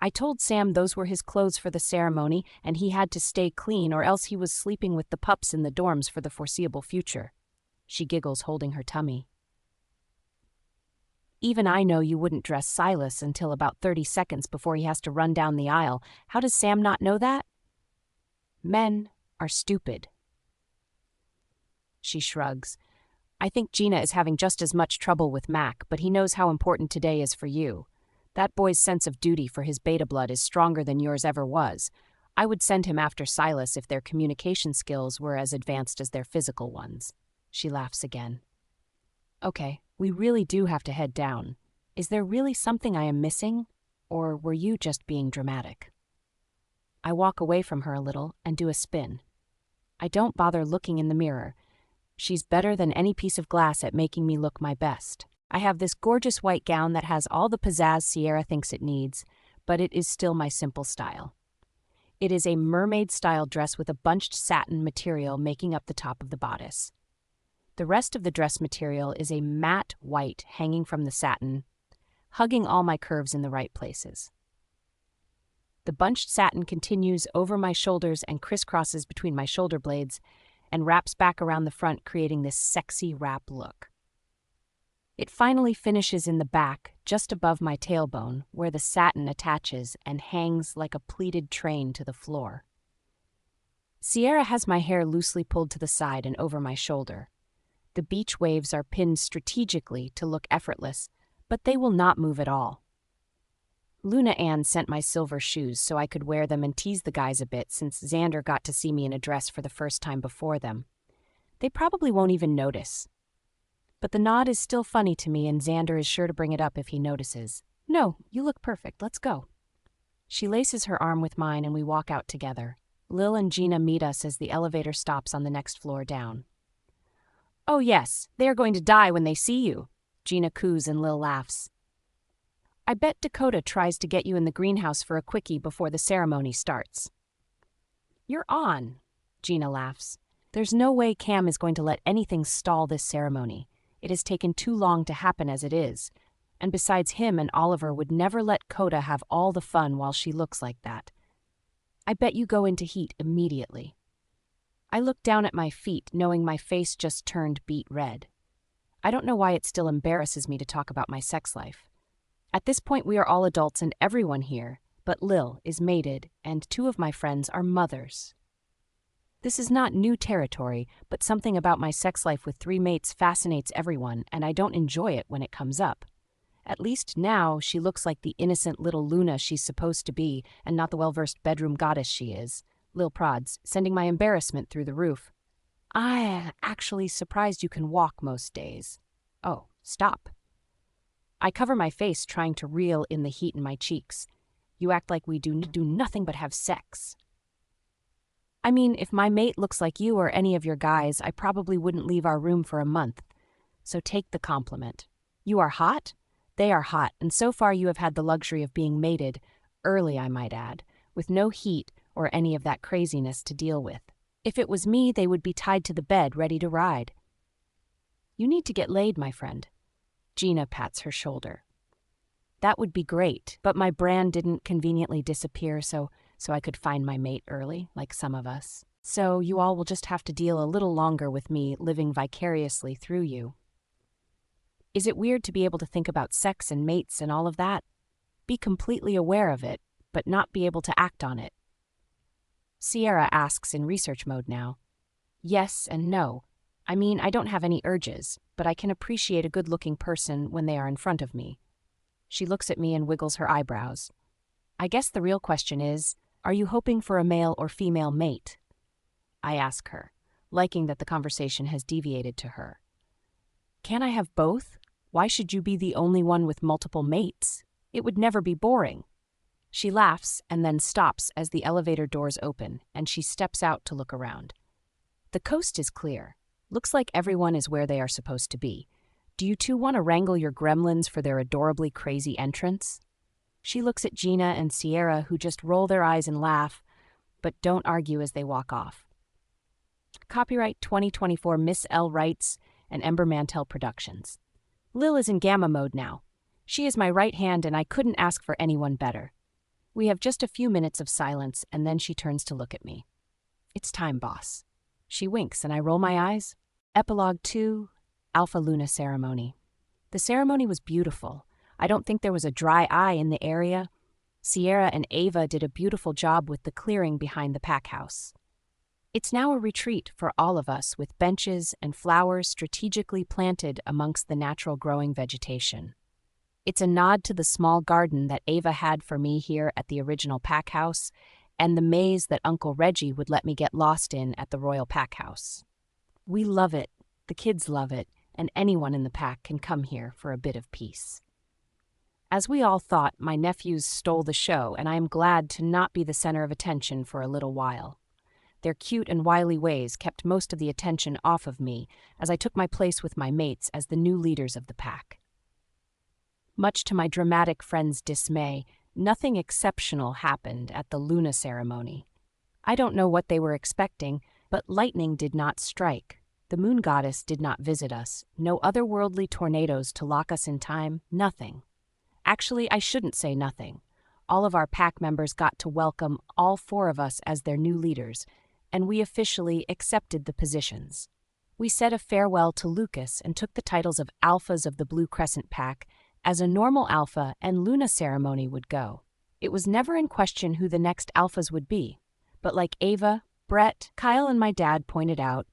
I told Sam those were his clothes for the ceremony, and he had to stay clean or else he was sleeping with the pups in the dorms for the foreseeable future. She giggles, holding her tummy. Even I know you wouldn't dress Silas until about 30 seconds before he has to run down the aisle. How does Sam not know that? Men are stupid. She shrugs. I think Gina is having just as much trouble with Mac, but he knows how important today is for you. That boy's sense of duty for his beta blood is stronger than yours ever was. I would send him after Silas if their communication skills were as advanced as their physical ones. She laughs again. Okay, we really do have to head down. Is there really something I am missing, or were you just being dramatic? I walk away from her a little and do a spin. I don't bother looking in the mirror. She's better than any piece of glass at making me look my best. I have this gorgeous white gown that has all the pizzazz Sierra thinks it needs, but it is still my simple style. It is a mermaid-style dress with a bunched satin material making up the top of the bodice. The rest of the dress material is a matte white hanging from the satin, hugging all my curves in the right places. The bunched satin continues over my shoulders and crisscrosses between my shoulder blades, and wraps back around the front, creating this sexy wrap look. It finally finishes in the back, just above my tailbone, where the satin attaches and hangs like a pleated train to the floor. Sierra has my hair loosely pulled to the side and over my shoulder. The beach waves are pinned strategically to look effortless, but they will not move at all. Luna Ann sent my silver shoes so I could wear them and tease the guys a bit since Xander got to see me in a dress for the first time before them. They probably won't even notice. But the nod is still funny to me, and Xander is sure to bring it up if he notices. No, you look perfect. Let's go. She laces her arm with mine and we walk out together. Lil and Gina meet us as the elevator stops on the next floor down. Oh yes, they are going to die when they see you. Gina coos and Lil laughs. I bet Dakota tries to get you in the greenhouse for a quickie before the ceremony starts. You're on, Gina laughs. There's no way Cam is going to let anything stall this ceremony. It has taken too long to happen as it is. And besides, him and Oliver would never let Coda have all the fun while she looks like that. I bet you go into heat immediately. I look down at my feet, knowing my face just turned beet red. I don't know why it still embarrasses me to talk about my sex life. At this point, we are all adults and everyone here, but Lil, is mated, and 2 of my friends are mothers. This is not new territory, but something about my sex life with 3 mates fascinates everyone, and I don't enjoy it when it comes up. At least now she looks like the innocent little Luna she's supposed to be, and not the well-versed bedroom goddess she is. Lil prods, sending my embarrassment through the roof. I'm actually surprised you can walk most days. Oh, stop. I cover my face, trying to reel in the heat in my cheeks. You act like we do nothing but have sex. I mean, if my mate looks like you or any of your guys, I probably wouldn't leave our room for a month. So take the compliment. You are hot? They are hot, and so far you have had the luxury of being mated, early I might add, with no heat or any of that craziness to deal with. If it was me, they would be tied to the bed, ready to ride. You need to get laid, my friend. Gina pats her shoulder. That would be great, but my brand didn't conveniently disappear, so I could find my mate early, like some of us. So you all will just have to deal a little longer with me living vicariously through you. Is it weird to be able to think about sex and mates and all of that? Be completely aware of it, but not be able to act on it. Sierra asks in research mode now. Yes and no. I mean, I don't have any urges, but I can appreciate a good-looking person when they are in front of me. She looks at me and wiggles her eyebrows. I guess the real question is, are you hoping for a male or female mate? I ask her, liking that the conversation has deviated to her. Can I have both? Why should you be the only one with multiple mates? It would never be boring. She laughs and then stops as the elevator doors open, and she steps out to look around. The coast is clear. Looks like everyone is where they are supposed to be. Do you 2 want to wrangle your gremlins for their adorably crazy entrance? She looks at Gina and Sierra, who just roll their eyes and laugh, but don't argue as they walk off. Copyright 2024 Miss L. Wrights and Ember Mantell Productions. Lil is in gamma mode now. She is my right hand, and I couldn't ask for anyone better. We have just a few minutes of silence, and then she turns to look at me. It's time, boss. She winks, and I roll my eyes. Epilogue 2, Alpha Luna Ceremony. The ceremony was beautiful. I don't think there was a dry eye in the area. Sierra and Ava did a beautiful job with the clearing behind the pack house. It's now a retreat for all of us, with benches and flowers strategically planted amongst the natural growing vegetation. It's a nod to the small garden that Ava had for me here at the original pack house, and the maze that Uncle Reggie would let me get lost in at the Royal Pack House. We love it, the kids love it, and anyone in the pack can come here for a bit of peace. As we all thought, my nephews stole the show, and I am glad to not be the center of attention for a little while. Their cute and wily ways kept most of the attention off of me as I took my place with my mates as the new leaders of the pack. Much to my dramatic friends' dismay, nothing exceptional happened at the Luna ceremony. I don't know what they were expecting, but lightning did not strike. The moon goddess did not visit us. No otherworldly tornadoes to lock us in time. Nothing. Actually, I shouldn't say nothing. All of our pack members got to welcome all 4 of us as their new leaders, and we officially accepted the positions. We said a farewell to Lucas and took the titles of Alphas of the Blue Crescent Pack as a normal Alpha and Luna ceremony would go. It was never in question who the next Alphas would be, but like Ava, Brett, Kyle, and my dad pointed out,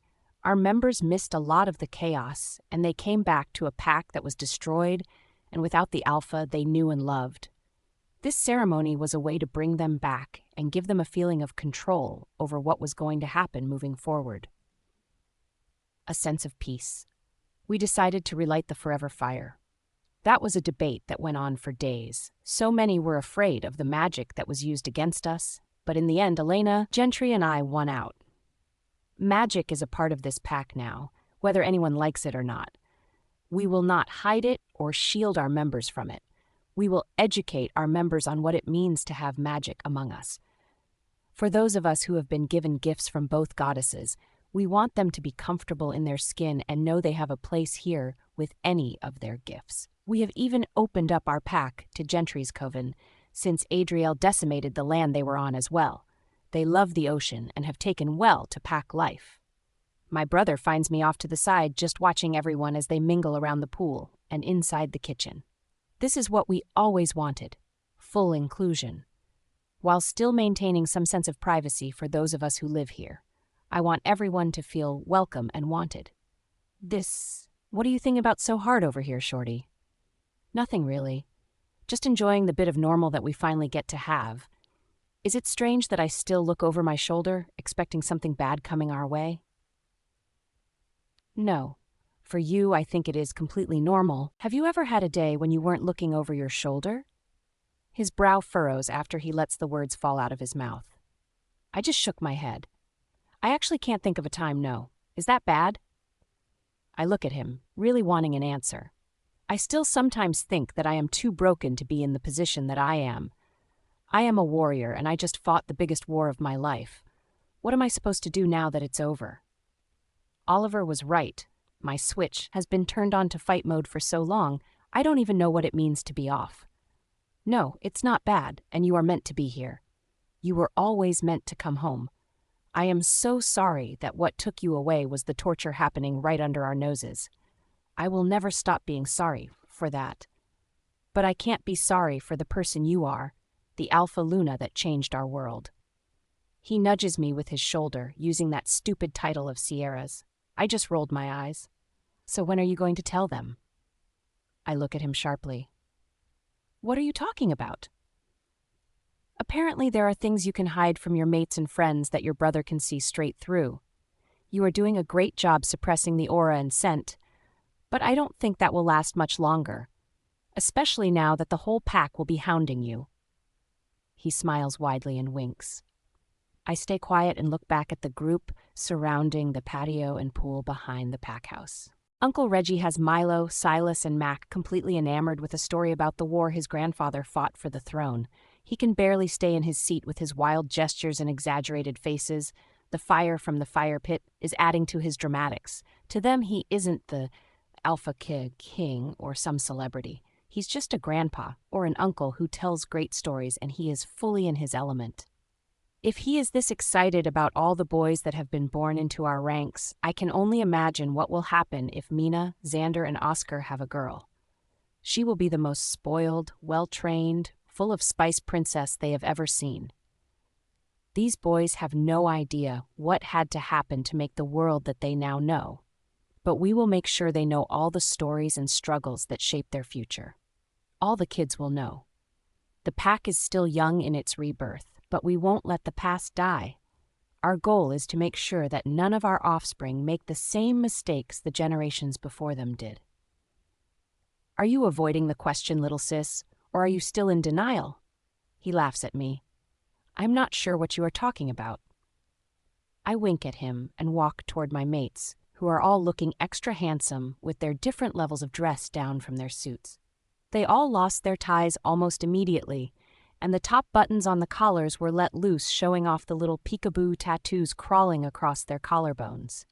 our members missed a lot of the chaos, and they came back to a pack that was destroyed and without the Alpha they knew and loved. This ceremony was a way to bring them back and give them a feeling of control over what was going to happen moving forward. A sense of peace. We decided to relight the forever fire. That was a debate that went on for days. So many were afraid of the magic that was used against us, but in the end, Elena, Gentry, and I won out. Magic is a part of this pack now, whether anyone likes it or not. We will not hide it or shield our members from it. We will educate our members on what it means to have magic among us. For those of us who have been given gifts from both goddesses, we want them to be comfortable in their skin and know they have a place here with any of their gifts. We have even opened up our pack to Gentry's Coven, since Adriel decimated the land they were on as well. They love the ocean and have taken well to pack life. My brother finds me off to the side just watching everyone as they mingle around the pool and inside the kitchen. This is what we always wanted, full inclusion, while still maintaining some sense of privacy for those of us who live here. I want everyone to feel welcome and wanted. What do you think about so hard over here, Shorty? Nothing really. Just enjoying the bit of normal that we finally get to have. Is it strange that I still look over my shoulder, expecting something bad coming our way? No. For you, I think it is completely normal. Have you ever had a day when you weren't looking over your shoulder? His brow furrows after he lets the words fall out of his mouth. I just shook my head. I actually can't think of a time, no. Is that bad? I look at him, really wanting an answer. I still sometimes think that I am too broken to be in the position that I am. I am a warrior, and I just fought the biggest war of my life. What am I supposed to do now that it's over? Oliver was right. My switch has been turned on to fight mode for so long, I don't even know what it means to be off. No, it's not bad, and you are meant to be here. You were always meant to come home. I am so sorry that what took you away was the torture happening right under our noses. I will never stop being sorry for that. But I can't be sorry for the person you are, the Alpha Luna that changed our world. He nudges me with his shoulder, using that stupid title of Sierra's. I just rolled my eyes. So when are you going to tell them? I look at him sharply. What are you talking about? Apparently there are things you can hide from your mates and friends that your brother can see straight through. You are doing a great job suppressing the aura and scent, but I don't think that will last much longer, especially now that the whole pack will be hounding you. He smiles widely and winks. I stay quiet and look back at the group surrounding the patio and pool behind the pack house. Uncle Reggie has Milo, Silas, and Mac completely enamored with a story about the war his grandfather fought for the throne. He can barely stay in his seat with his wild gestures and exaggerated faces. The fire from the fire pit is adding to his dramatics. To them, he isn't the alpha king or some celebrity. He's just a grandpa or an uncle who tells great stories, and he is fully in his element. If he is this excited about all the boys that have been born into our ranks, I can only imagine what will happen if Mina, Xander, and Oscar have a girl. She will be the most spoiled, well-trained, full of spice princess they have ever seen. These boys have no idea what had to happen to make the world that they now know, but we will make sure they know all the stories and struggles that shape their future. All the kids will know. The pack is still young in its rebirth, but we won't let the past die. Our goal is to make sure that none of our offspring make the same mistakes the generations before them did. Are you avoiding the question, little sis, or are you still in denial? He laughs at me. I'm not sure what you are talking about. I wink at him and walk toward my mates, who are all looking extra handsome with their different levels of dress down from their suits. They all lost their ties almost immediately, and the top buttons on the collars were let loose, showing off the little peekaboo tattoos crawling across their collarbones.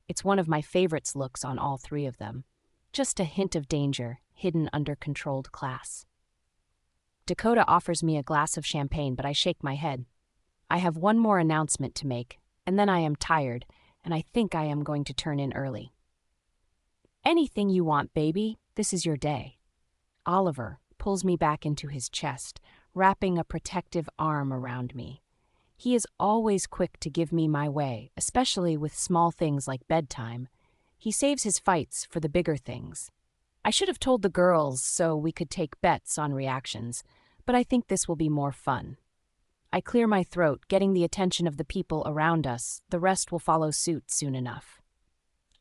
It's one of my favorites looks on all three of them. Just a hint of danger, hidden under controlled class. Dakota offers me a glass of champagne, but I shake my head. I have one more announcement to make, and then I am tired, and I think I am going to turn in early. Anything you want, baby. This is your day. Oliver pulls me back into his chest, wrapping a protective arm around me. He is always quick to give me my way, especially with small things like bedtime. He saves his fights for the bigger things. I should have told the girls so we could take bets on reactions, but I think this will be more fun. I clear my throat, getting the attention of the people around us. The rest will follow suit soon enough.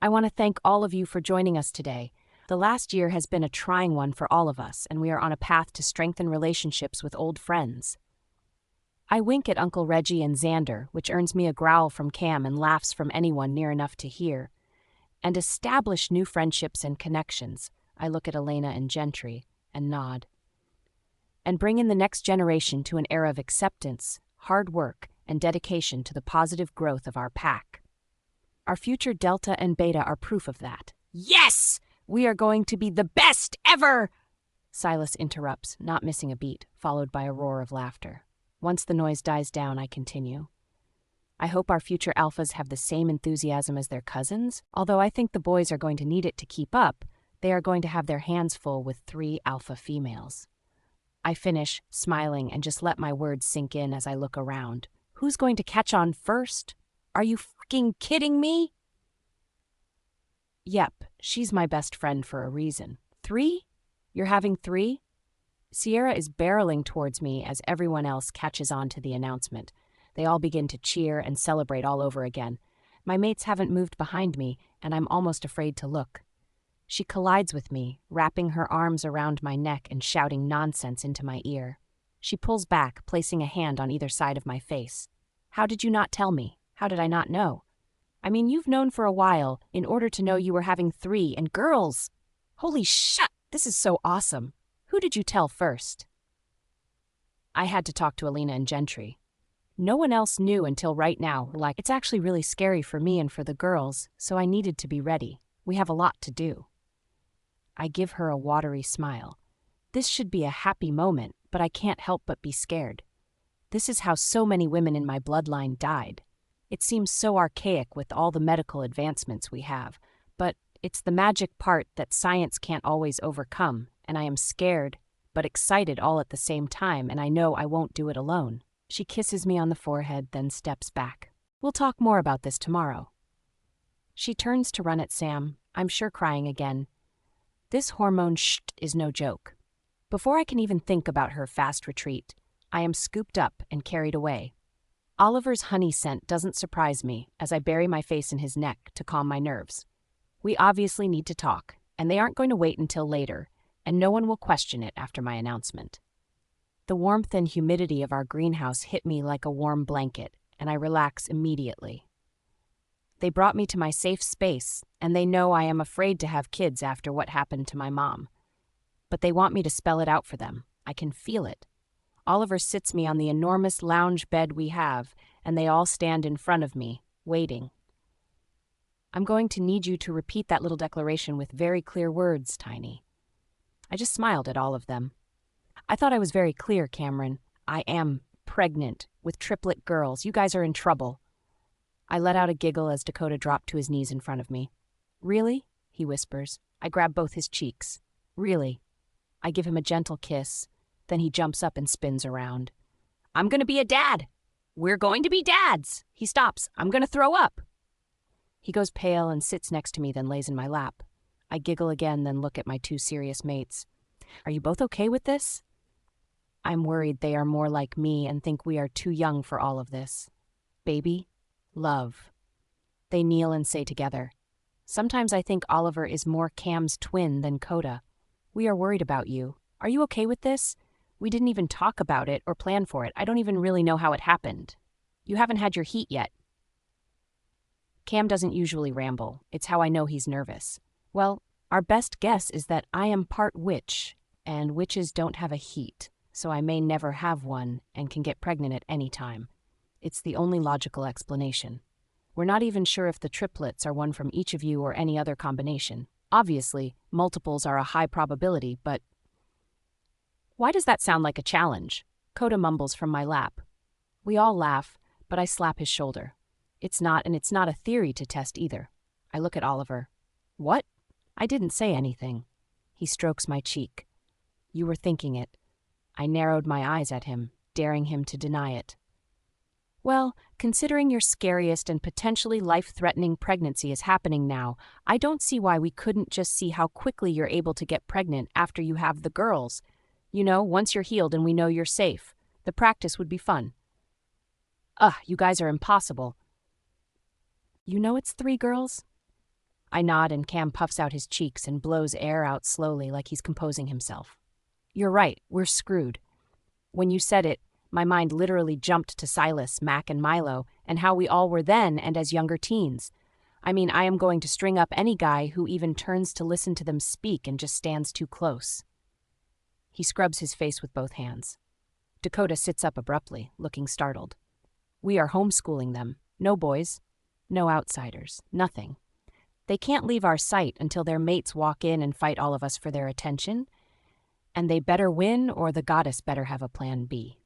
I want to thank all of you for joining us today. The last year has been a trying one for all of us, and we are on a path to strengthen relationships with old friends. I wink at Uncle Reggie and Xander, which earns me a growl from Cam and laughs from anyone near enough to hear. and establish new friendships and connections. I look at Elena and Gentry and nod. And bring in the next generation to an era of acceptance, hard work, and dedication to the positive growth of our pack. Our future Delta and Beta are proof of that. Yes! We are going to be the best ever! Silas interrupts, not missing a beat, followed by a roar of laughter. Once the noise dies down, I continue. I hope our future alphas have the same enthusiasm as their cousins. Although I think the boys are going to need it to keep up, they are going to have their hands full with 3 alpha females. I finish, smiling, and just let my words sink in as I look around. Who's going to catch on first? Are you fucking kidding me? Yep, she's my best friend for a reason. 3? You're having 3? Sierra is barreling towards me as everyone else catches on to the announcement. They all begin to cheer and celebrate all over again. My mates haven't moved behind me, and I'm almost afraid to look. She collides with me, wrapping her arms around my neck and shouting nonsense into my ear. She pulls back, placing a hand on either side of my face. How did you not tell me? How did I not know? I mean, you've known for a while in order to know you were having 3, and girls! Holy shit! This is so awesome. Who did you tell first? I had to talk to Elena and Gentry. No one else knew until right now. It's actually really scary for me and for the girls, so I needed to be ready. We have a lot to do. I give her a watery smile. This should be a happy moment, but I can't help but be scared. This is how so many women in my bloodline died. It seems so archaic with all the medical advancements we have, but it's the magic part that science can't always overcome, and I am scared, but excited all at the same time, and I know I won't do it alone. She kisses me on the forehead, then steps back. We'll talk more about this tomorrow. She turns to run at Sam, I'm sure crying again. This hormone is no joke. Before I can even think about her fast retreat, I am scooped up and carried away. Oliver's honey scent doesn't surprise me as I bury my face in his neck to calm my nerves. We obviously need to talk, and they aren't going to wait until later, and no one will question it after my announcement. The warmth and humidity of our greenhouse hit me like a warm blanket, and I relax immediately. They brought me to my safe space, and they know I am afraid to have kids after what happened to my mom. But they want me to spell it out for them. I can feel it. Oliver sits me on the enormous lounge bed we have, and they all stand in front of me, waiting. I'm going to need you to repeat that little declaration with very clear words, Tiny. I just smiled at all of them. I thought I was very clear, Cameron. I am pregnant with triplet girls. You guys are in trouble. I let out a giggle as Dakota dropped to his knees in front of me. Really? He whispers. I grab both his cheeks. Really? I give him a gentle kiss. Then he jumps up and spins around. I'm going to be a dad. We're going to be dads. He stops. I'm going to throw up. He goes pale and sits next to me, then lays in my lap. I giggle again, then look at my 2 serious mates. Are you both okay with this? I'm worried they are more like me and think we are too young for all of this. Baby, love. They kneel and say together. Sometimes I think Oliver is more Cam's twin than Coda. We are worried about you. Are you okay with this? We didn't even talk about it or plan for it. I don't even really know how it happened. You haven't had your heat yet. Cam doesn't usually ramble. It's how I know he's nervous. Well, our best guess is that I am part witch, and witches don't have a heat, so I may never have one and can get pregnant at any time. It's the only logical explanation. We're not even sure if the triplets are one from each of you or any other combination. Obviously, multiples are a high probability, but... Why does that sound like a challenge? Coda mumbles from my lap. We all laugh, but I slap his shoulder. It's not, and it's not a theory to test either. I look at Oliver. What? I didn't say anything. He strokes my cheek. You were thinking it. I narrowed my eyes at him, daring him to deny it. Well, considering your scariest and potentially life-threatening pregnancy is happening now, I don't see why we couldn't just see how quickly you're able to get pregnant after you have the girls. You know, once you're healed and we know you're safe. The practice would be fun. You guys are impossible. You know it's 3 girls? I nod and Cam puffs out his cheeks and blows air out slowly like he's composing himself. You're right, we're screwed. When you said it, my mind literally jumped to Silas, Mac, and Milo, and how we all were then and as younger teens. I mean, I am going to string up any guy who even turns to listen to them speak and just stands too close. He scrubs his face with both hands. Dakota sits up abruptly, looking startled. We are homeschooling them. No boys. No outsiders. Nothing. They can't leave our sight until their mates walk in and fight all of us for their attention. And they better win, or the goddess better have a plan B.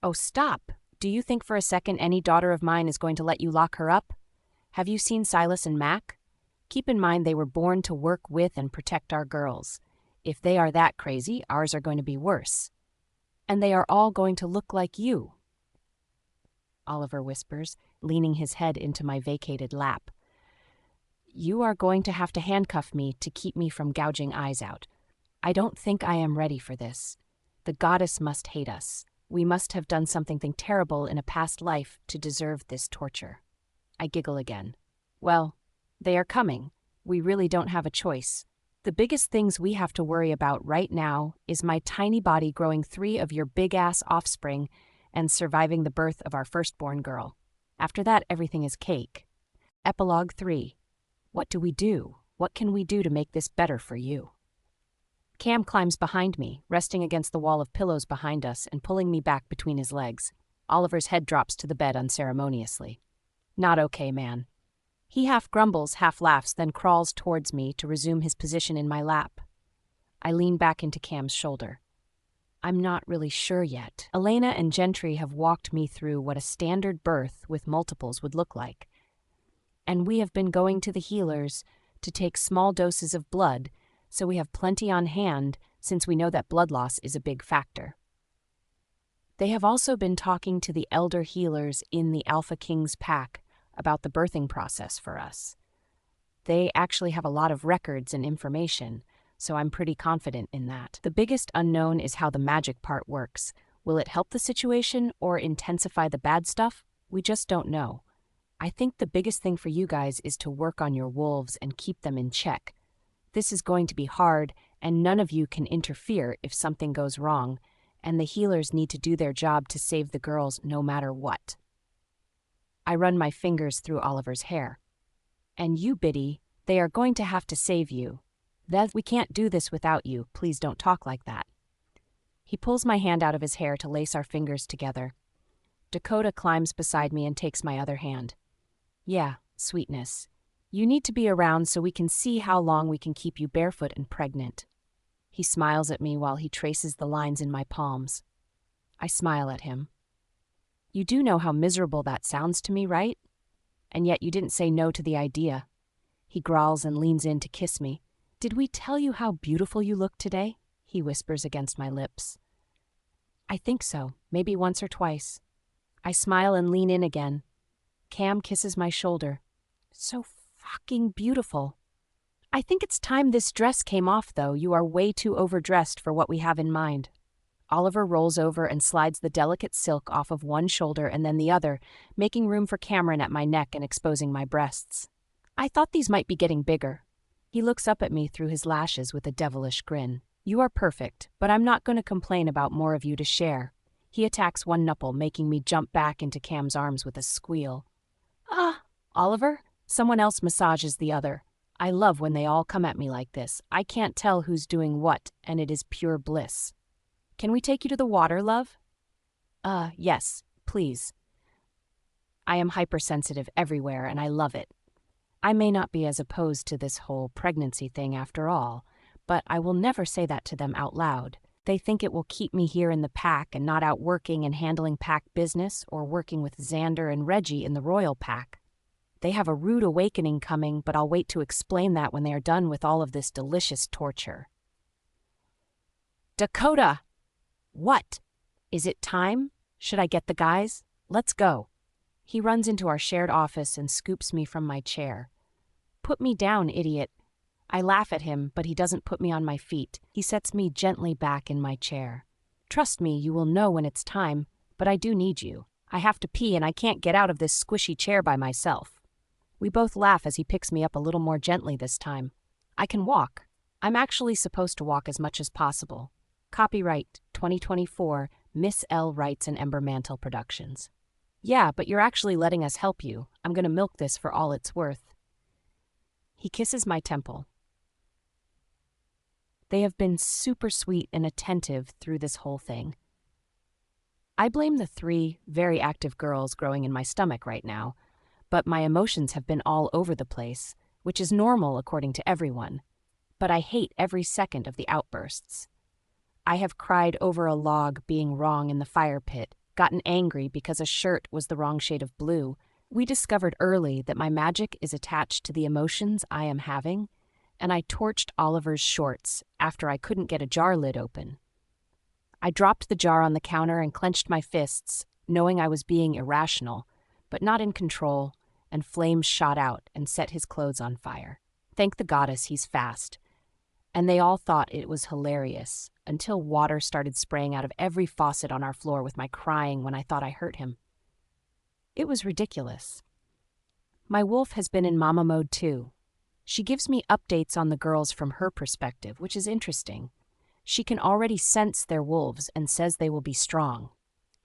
Oh, stop. Do you think for a second any daughter of mine is going to let you lock her up? Have you seen Silas and Mac? Keep in mind they were born to work with and protect our girls. If they are that crazy, ours are going to be worse. And they are all going to look like you. Oliver whispers, leaning his head into my vacated lap. You are going to have to handcuff me to keep me from gouging eyes out. I don't think I am ready for this. The goddess must hate us. We must have done something terrible in a past life to deserve this torture. I giggle again. Well, they are coming. We really don't have a choice. The biggest things we have to worry about right now is my tiny body growing 3 of your big-ass offspring and surviving the birth of our firstborn girl. After that, everything is cake. Epilogue 3. What do we do? What can we do to make this better for you? Cam climbs behind me, resting against the wall of pillows behind us and pulling me back between his legs. Oliver's head drops to the bed unceremoniously. Not okay, man. He half grumbles, half laughs, then crawls towards me to resume his position in my lap. I lean back into Cam's shoulder. I'm not really sure yet. Elena and Gentry have walked me through what a standard birth with multiples would look like. And we have been going to the healers to take small doses of blood, so we have plenty on hand since we know that blood loss is a big factor. They have also been talking to the elder healers in the Alpha Kings pack about the birthing process for us. They actually have a lot of records and information, so I'm pretty confident in that. The biggest unknown is how the magic part works. Will it help the situation or intensify the bad stuff? We just don't know. I think the biggest thing for you guys is to work on your wolves and keep them in check. This is going to be hard, and none of you can interfere if something goes wrong, and the healers need to do their job to save the girls no matter what. I run my fingers through Oliver's hair. And you, Biddy, they are going to have to save you. We can't do this without you. Please don't talk like that. He pulls my hand out of his hair to lace our fingers together. Dakota climbs beside me and takes my other hand. Yeah, sweetness. You need to be around so we can see how long we can keep you barefoot and pregnant. He smiles at me while he traces the lines in my palms. I smile at him. You do know how miserable that sounds to me, right? And yet you didn't say no to the idea. He growls and leans in to kiss me. Did we tell you how beautiful you look today? He whispers against my lips. I think so, maybe once or twice. I smile and lean in again. Cam kisses my shoulder. So fucking beautiful. I think it's time this dress came off, though. You are way too overdressed for what we have in mind. Oliver rolls over and slides the delicate silk off of one shoulder and then the other, making room for Cameron at my neck and exposing my breasts. I thought these might be getting bigger. He looks up at me through his lashes with a devilish grin. You are perfect, but I'm not going to complain about more of you to share. He attacks one nupple, making me jump back into Cam's arms with a squeal. Ah, Oliver? Someone else massages the other. I love when they all come at me like this. I can't tell who's doing what, and it is pure bliss. Can we take you to the water, love? Yes, please. I am hypersensitive everywhere, and I love it. I may not be as opposed to this whole pregnancy thing after all, but I will never say that to them out loud. They think it will keep me here in the pack and not out working and handling pack business or working with Xander and Reggie in the royal pack. They have a rude awakening coming, but I'll wait to explain that when they are done with all of this delicious torture. Dakota! What? Is it time? Should I get the guys? Let's go. He runs into our shared office and scoops me from my chair. Put me down, idiot. I laugh at him, but he doesn't put me on my feet. He sets me gently back in my chair. Trust me, you will know when it's time, but I do need you. I have to pee and I can't get out of this squishy chair by myself. We both laugh as he picks me up a little more gently this time. I can walk. I'm actually supposed to walk as much as possible. Copyright 2024, Miss L. Wrights and Ember Mantle Productions. Yeah, but you're actually letting us help you. I'm gonna milk this for all it's worth. He kisses my temple. They have been super sweet and attentive through this whole thing. I blame the 3 very active girls growing in my stomach right now, but my emotions have been all over the place, which is normal according to everyone. But I hate every second of the outbursts. I have cried over a log being wrong in the fire pit, gotten angry because a shirt was the wrong shade of blue. We discovered early that my magic is attached to the emotions I am having, and I torched Oliver's shorts after I couldn't get a jar lid open. I dropped the jar on the counter and clenched my fists, knowing I was being irrational, but not in control, and flames shot out and set his clothes on fire. Thank the goddess he's fast. And they all thought it was hilarious, until water started spraying out of every faucet on our floor with my crying when I thought I hurt him. It was ridiculous. My wolf has been in mama mode too. She gives me updates on the girls from her perspective, which is interesting. She can already sense their wolves and says they will be strong.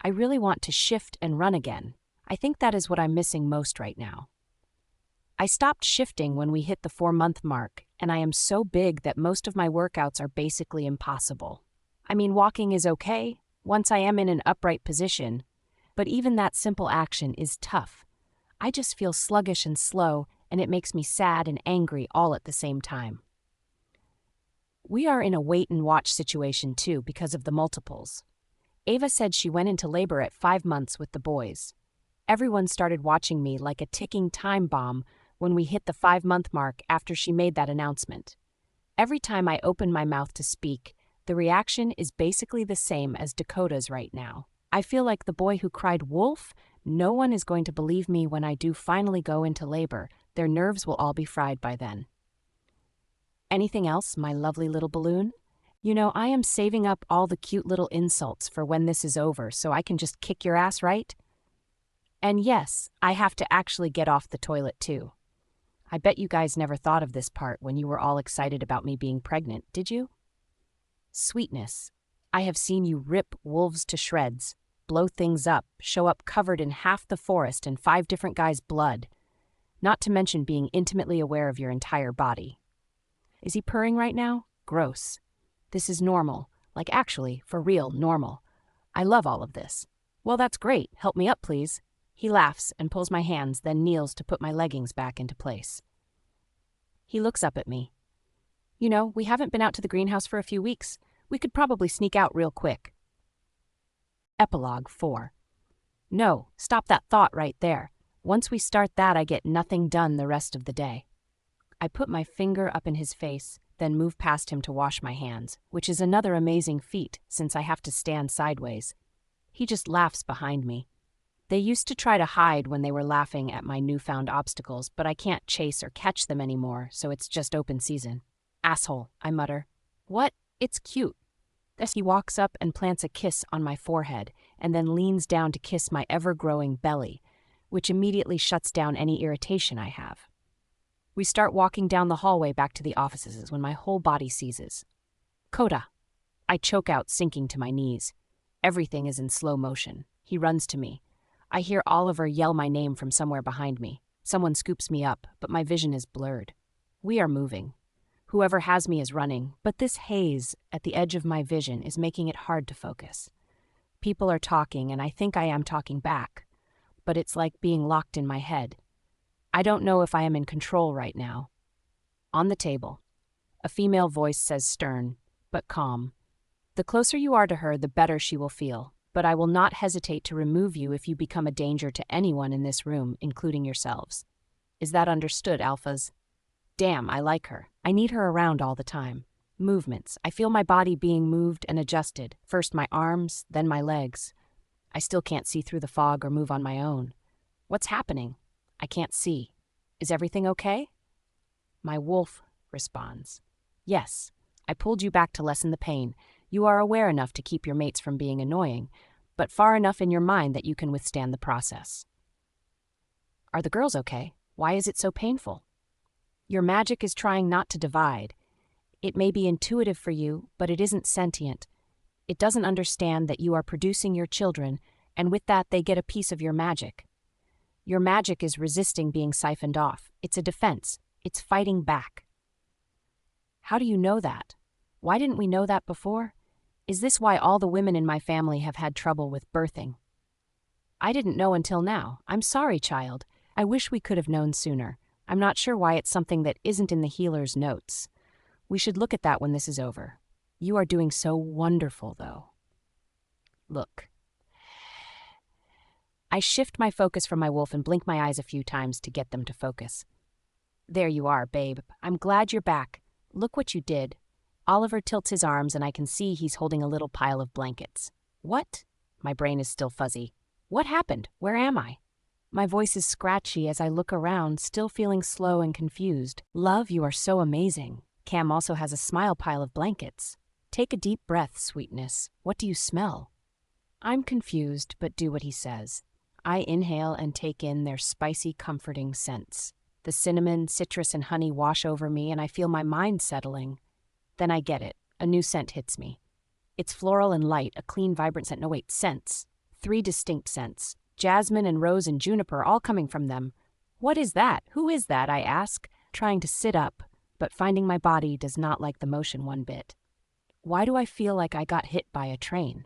I really want to shift and run again. I think that is what I'm missing most right now. I stopped shifting when we hit the 4-month mark, and I am so big that most of my workouts are basically impossible. I mean, walking is okay, once I am in an upright position, but even that simple action is tough. I just feel sluggish and slow, and it makes me sad and angry all at the same time. We are in a wait-and-watch situation too because of the multiples. Ava said she went into labor at 5 months with the boys. Everyone started watching me like a ticking time bomb when we hit the 5-month mark after she made that announcement. Every time I open my mouth to speak, the reaction is basically the same as Dakota's right now. I feel like the boy who cried wolf. No one is going to believe me when I do finally go into labor. Their nerves will all be fried by then. Anything else, my lovely little balloon? You know, I am saving up all the cute little insults for when this is over so I can just kick your ass, right? And yes, I have to actually get off the toilet too. I bet you guys never thought of this part when you were all excited about me being pregnant, did you? Sweetness. I have seen you rip wolves to shreds, blow things up, show up covered in half the forest and 5 different guys' blood, not to mention being intimately aware of your entire body. Is he purring right now? Gross. This is normal, like actually, for real, normal. I love all of this. Well, that's great. Help me up, please. He laughs and pulls my hands, then kneels to put my leggings back into place. He looks up at me. You know, we haven't been out to the greenhouse for a few weeks. We could probably sneak out real quick. Epilogue 4. No, stop that thought right there. Once we start that, I get nothing done the rest of the day. I put my finger up in his face, then move past him to wash my hands, which is another amazing feat since I have to stand sideways. He just laughs behind me. They used to try to hide when they were laughing at my newfound obstacles, but I can't chase or catch them anymore, so it's just open season. Asshole, I mutter. What? It's cute. Thus he walks up and plants a kiss on my forehead, and then leans down to kiss my ever-growing belly, which immediately shuts down any irritation I have. We start walking down the hallway back to the offices when my whole body seizes. Coda. I choke out, sinking to my knees. Everything is in slow motion. He runs to me. I hear Oliver yell my name from somewhere behind me. Someone scoops me up, but my vision is blurred. We are moving. Whoever has me is running, but this haze at the edge of my vision is making it hard to focus. People are talking, and I think I am talking back, but it's like being locked in my head. I don't know if I am in control right now. On the table, a female voice says stern, but calm. The closer you are to her, the better she will feel, but I will not hesitate to remove you if you become a danger to anyone in this room, including yourselves. Is that understood, alphas? Damn, I like her. I need her around all the time. Movements. I feel my body being moved and adjusted, first my arms, then my legs. I still can't see through the fog or move on my own. What's happening? I can't see. Is everything okay? My wolf responds. Yes, I pulled you back to lessen the pain. You are aware enough to keep your mates from being annoying, but far enough in your mind that you can withstand the process. Are the girls okay? Why is it so painful? Your magic is trying not to divide. It may be intuitive for you, but it isn't sentient. It doesn't understand that you are producing your children, And with that, they get a piece of your magic. Your magic is resisting being siphoned off. It's a defense. It's fighting back. How do you know that? Why didn't we know that before? Is this why all the women in my family have had trouble with birthing? I didn't know until now. I'm sorry, child. I wish we could have known sooner. I'm not sure why it's something that isn't in the healer's notes. We should look at that when this is over. You are doing so wonderful, though. Look. I shift my focus from my wolf and blink my eyes a few times to get them to focus. There you are, babe. I'm glad you're back. Look what you did. Oliver tilts his arms and I can see he's holding a little pile of blankets. What? My brain is still fuzzy. What happened? Where am I? My voice is scratchy as I look around, still feeling slow and confused. Love, you are so amazing. Cam also has a smile pile of blankets. Take a deep breath, sweetness. What do you smell? I'm confused, but do what he says. I inhale and take in their spicy, comforting scents. The cinnamon, citrus, and honey wash over me and I feel my mind settling. Then I get it. A new scent hits me. It's floral and light, a clean, vibrant scent. No, wait, scents. 3 distinct scents. Jasmine and rose and juniper, all coming from them. What is that? Who is that? I ask, trying to sit up, but finding my body does not like the motion one bit. Why do I feel like I got hit by a train?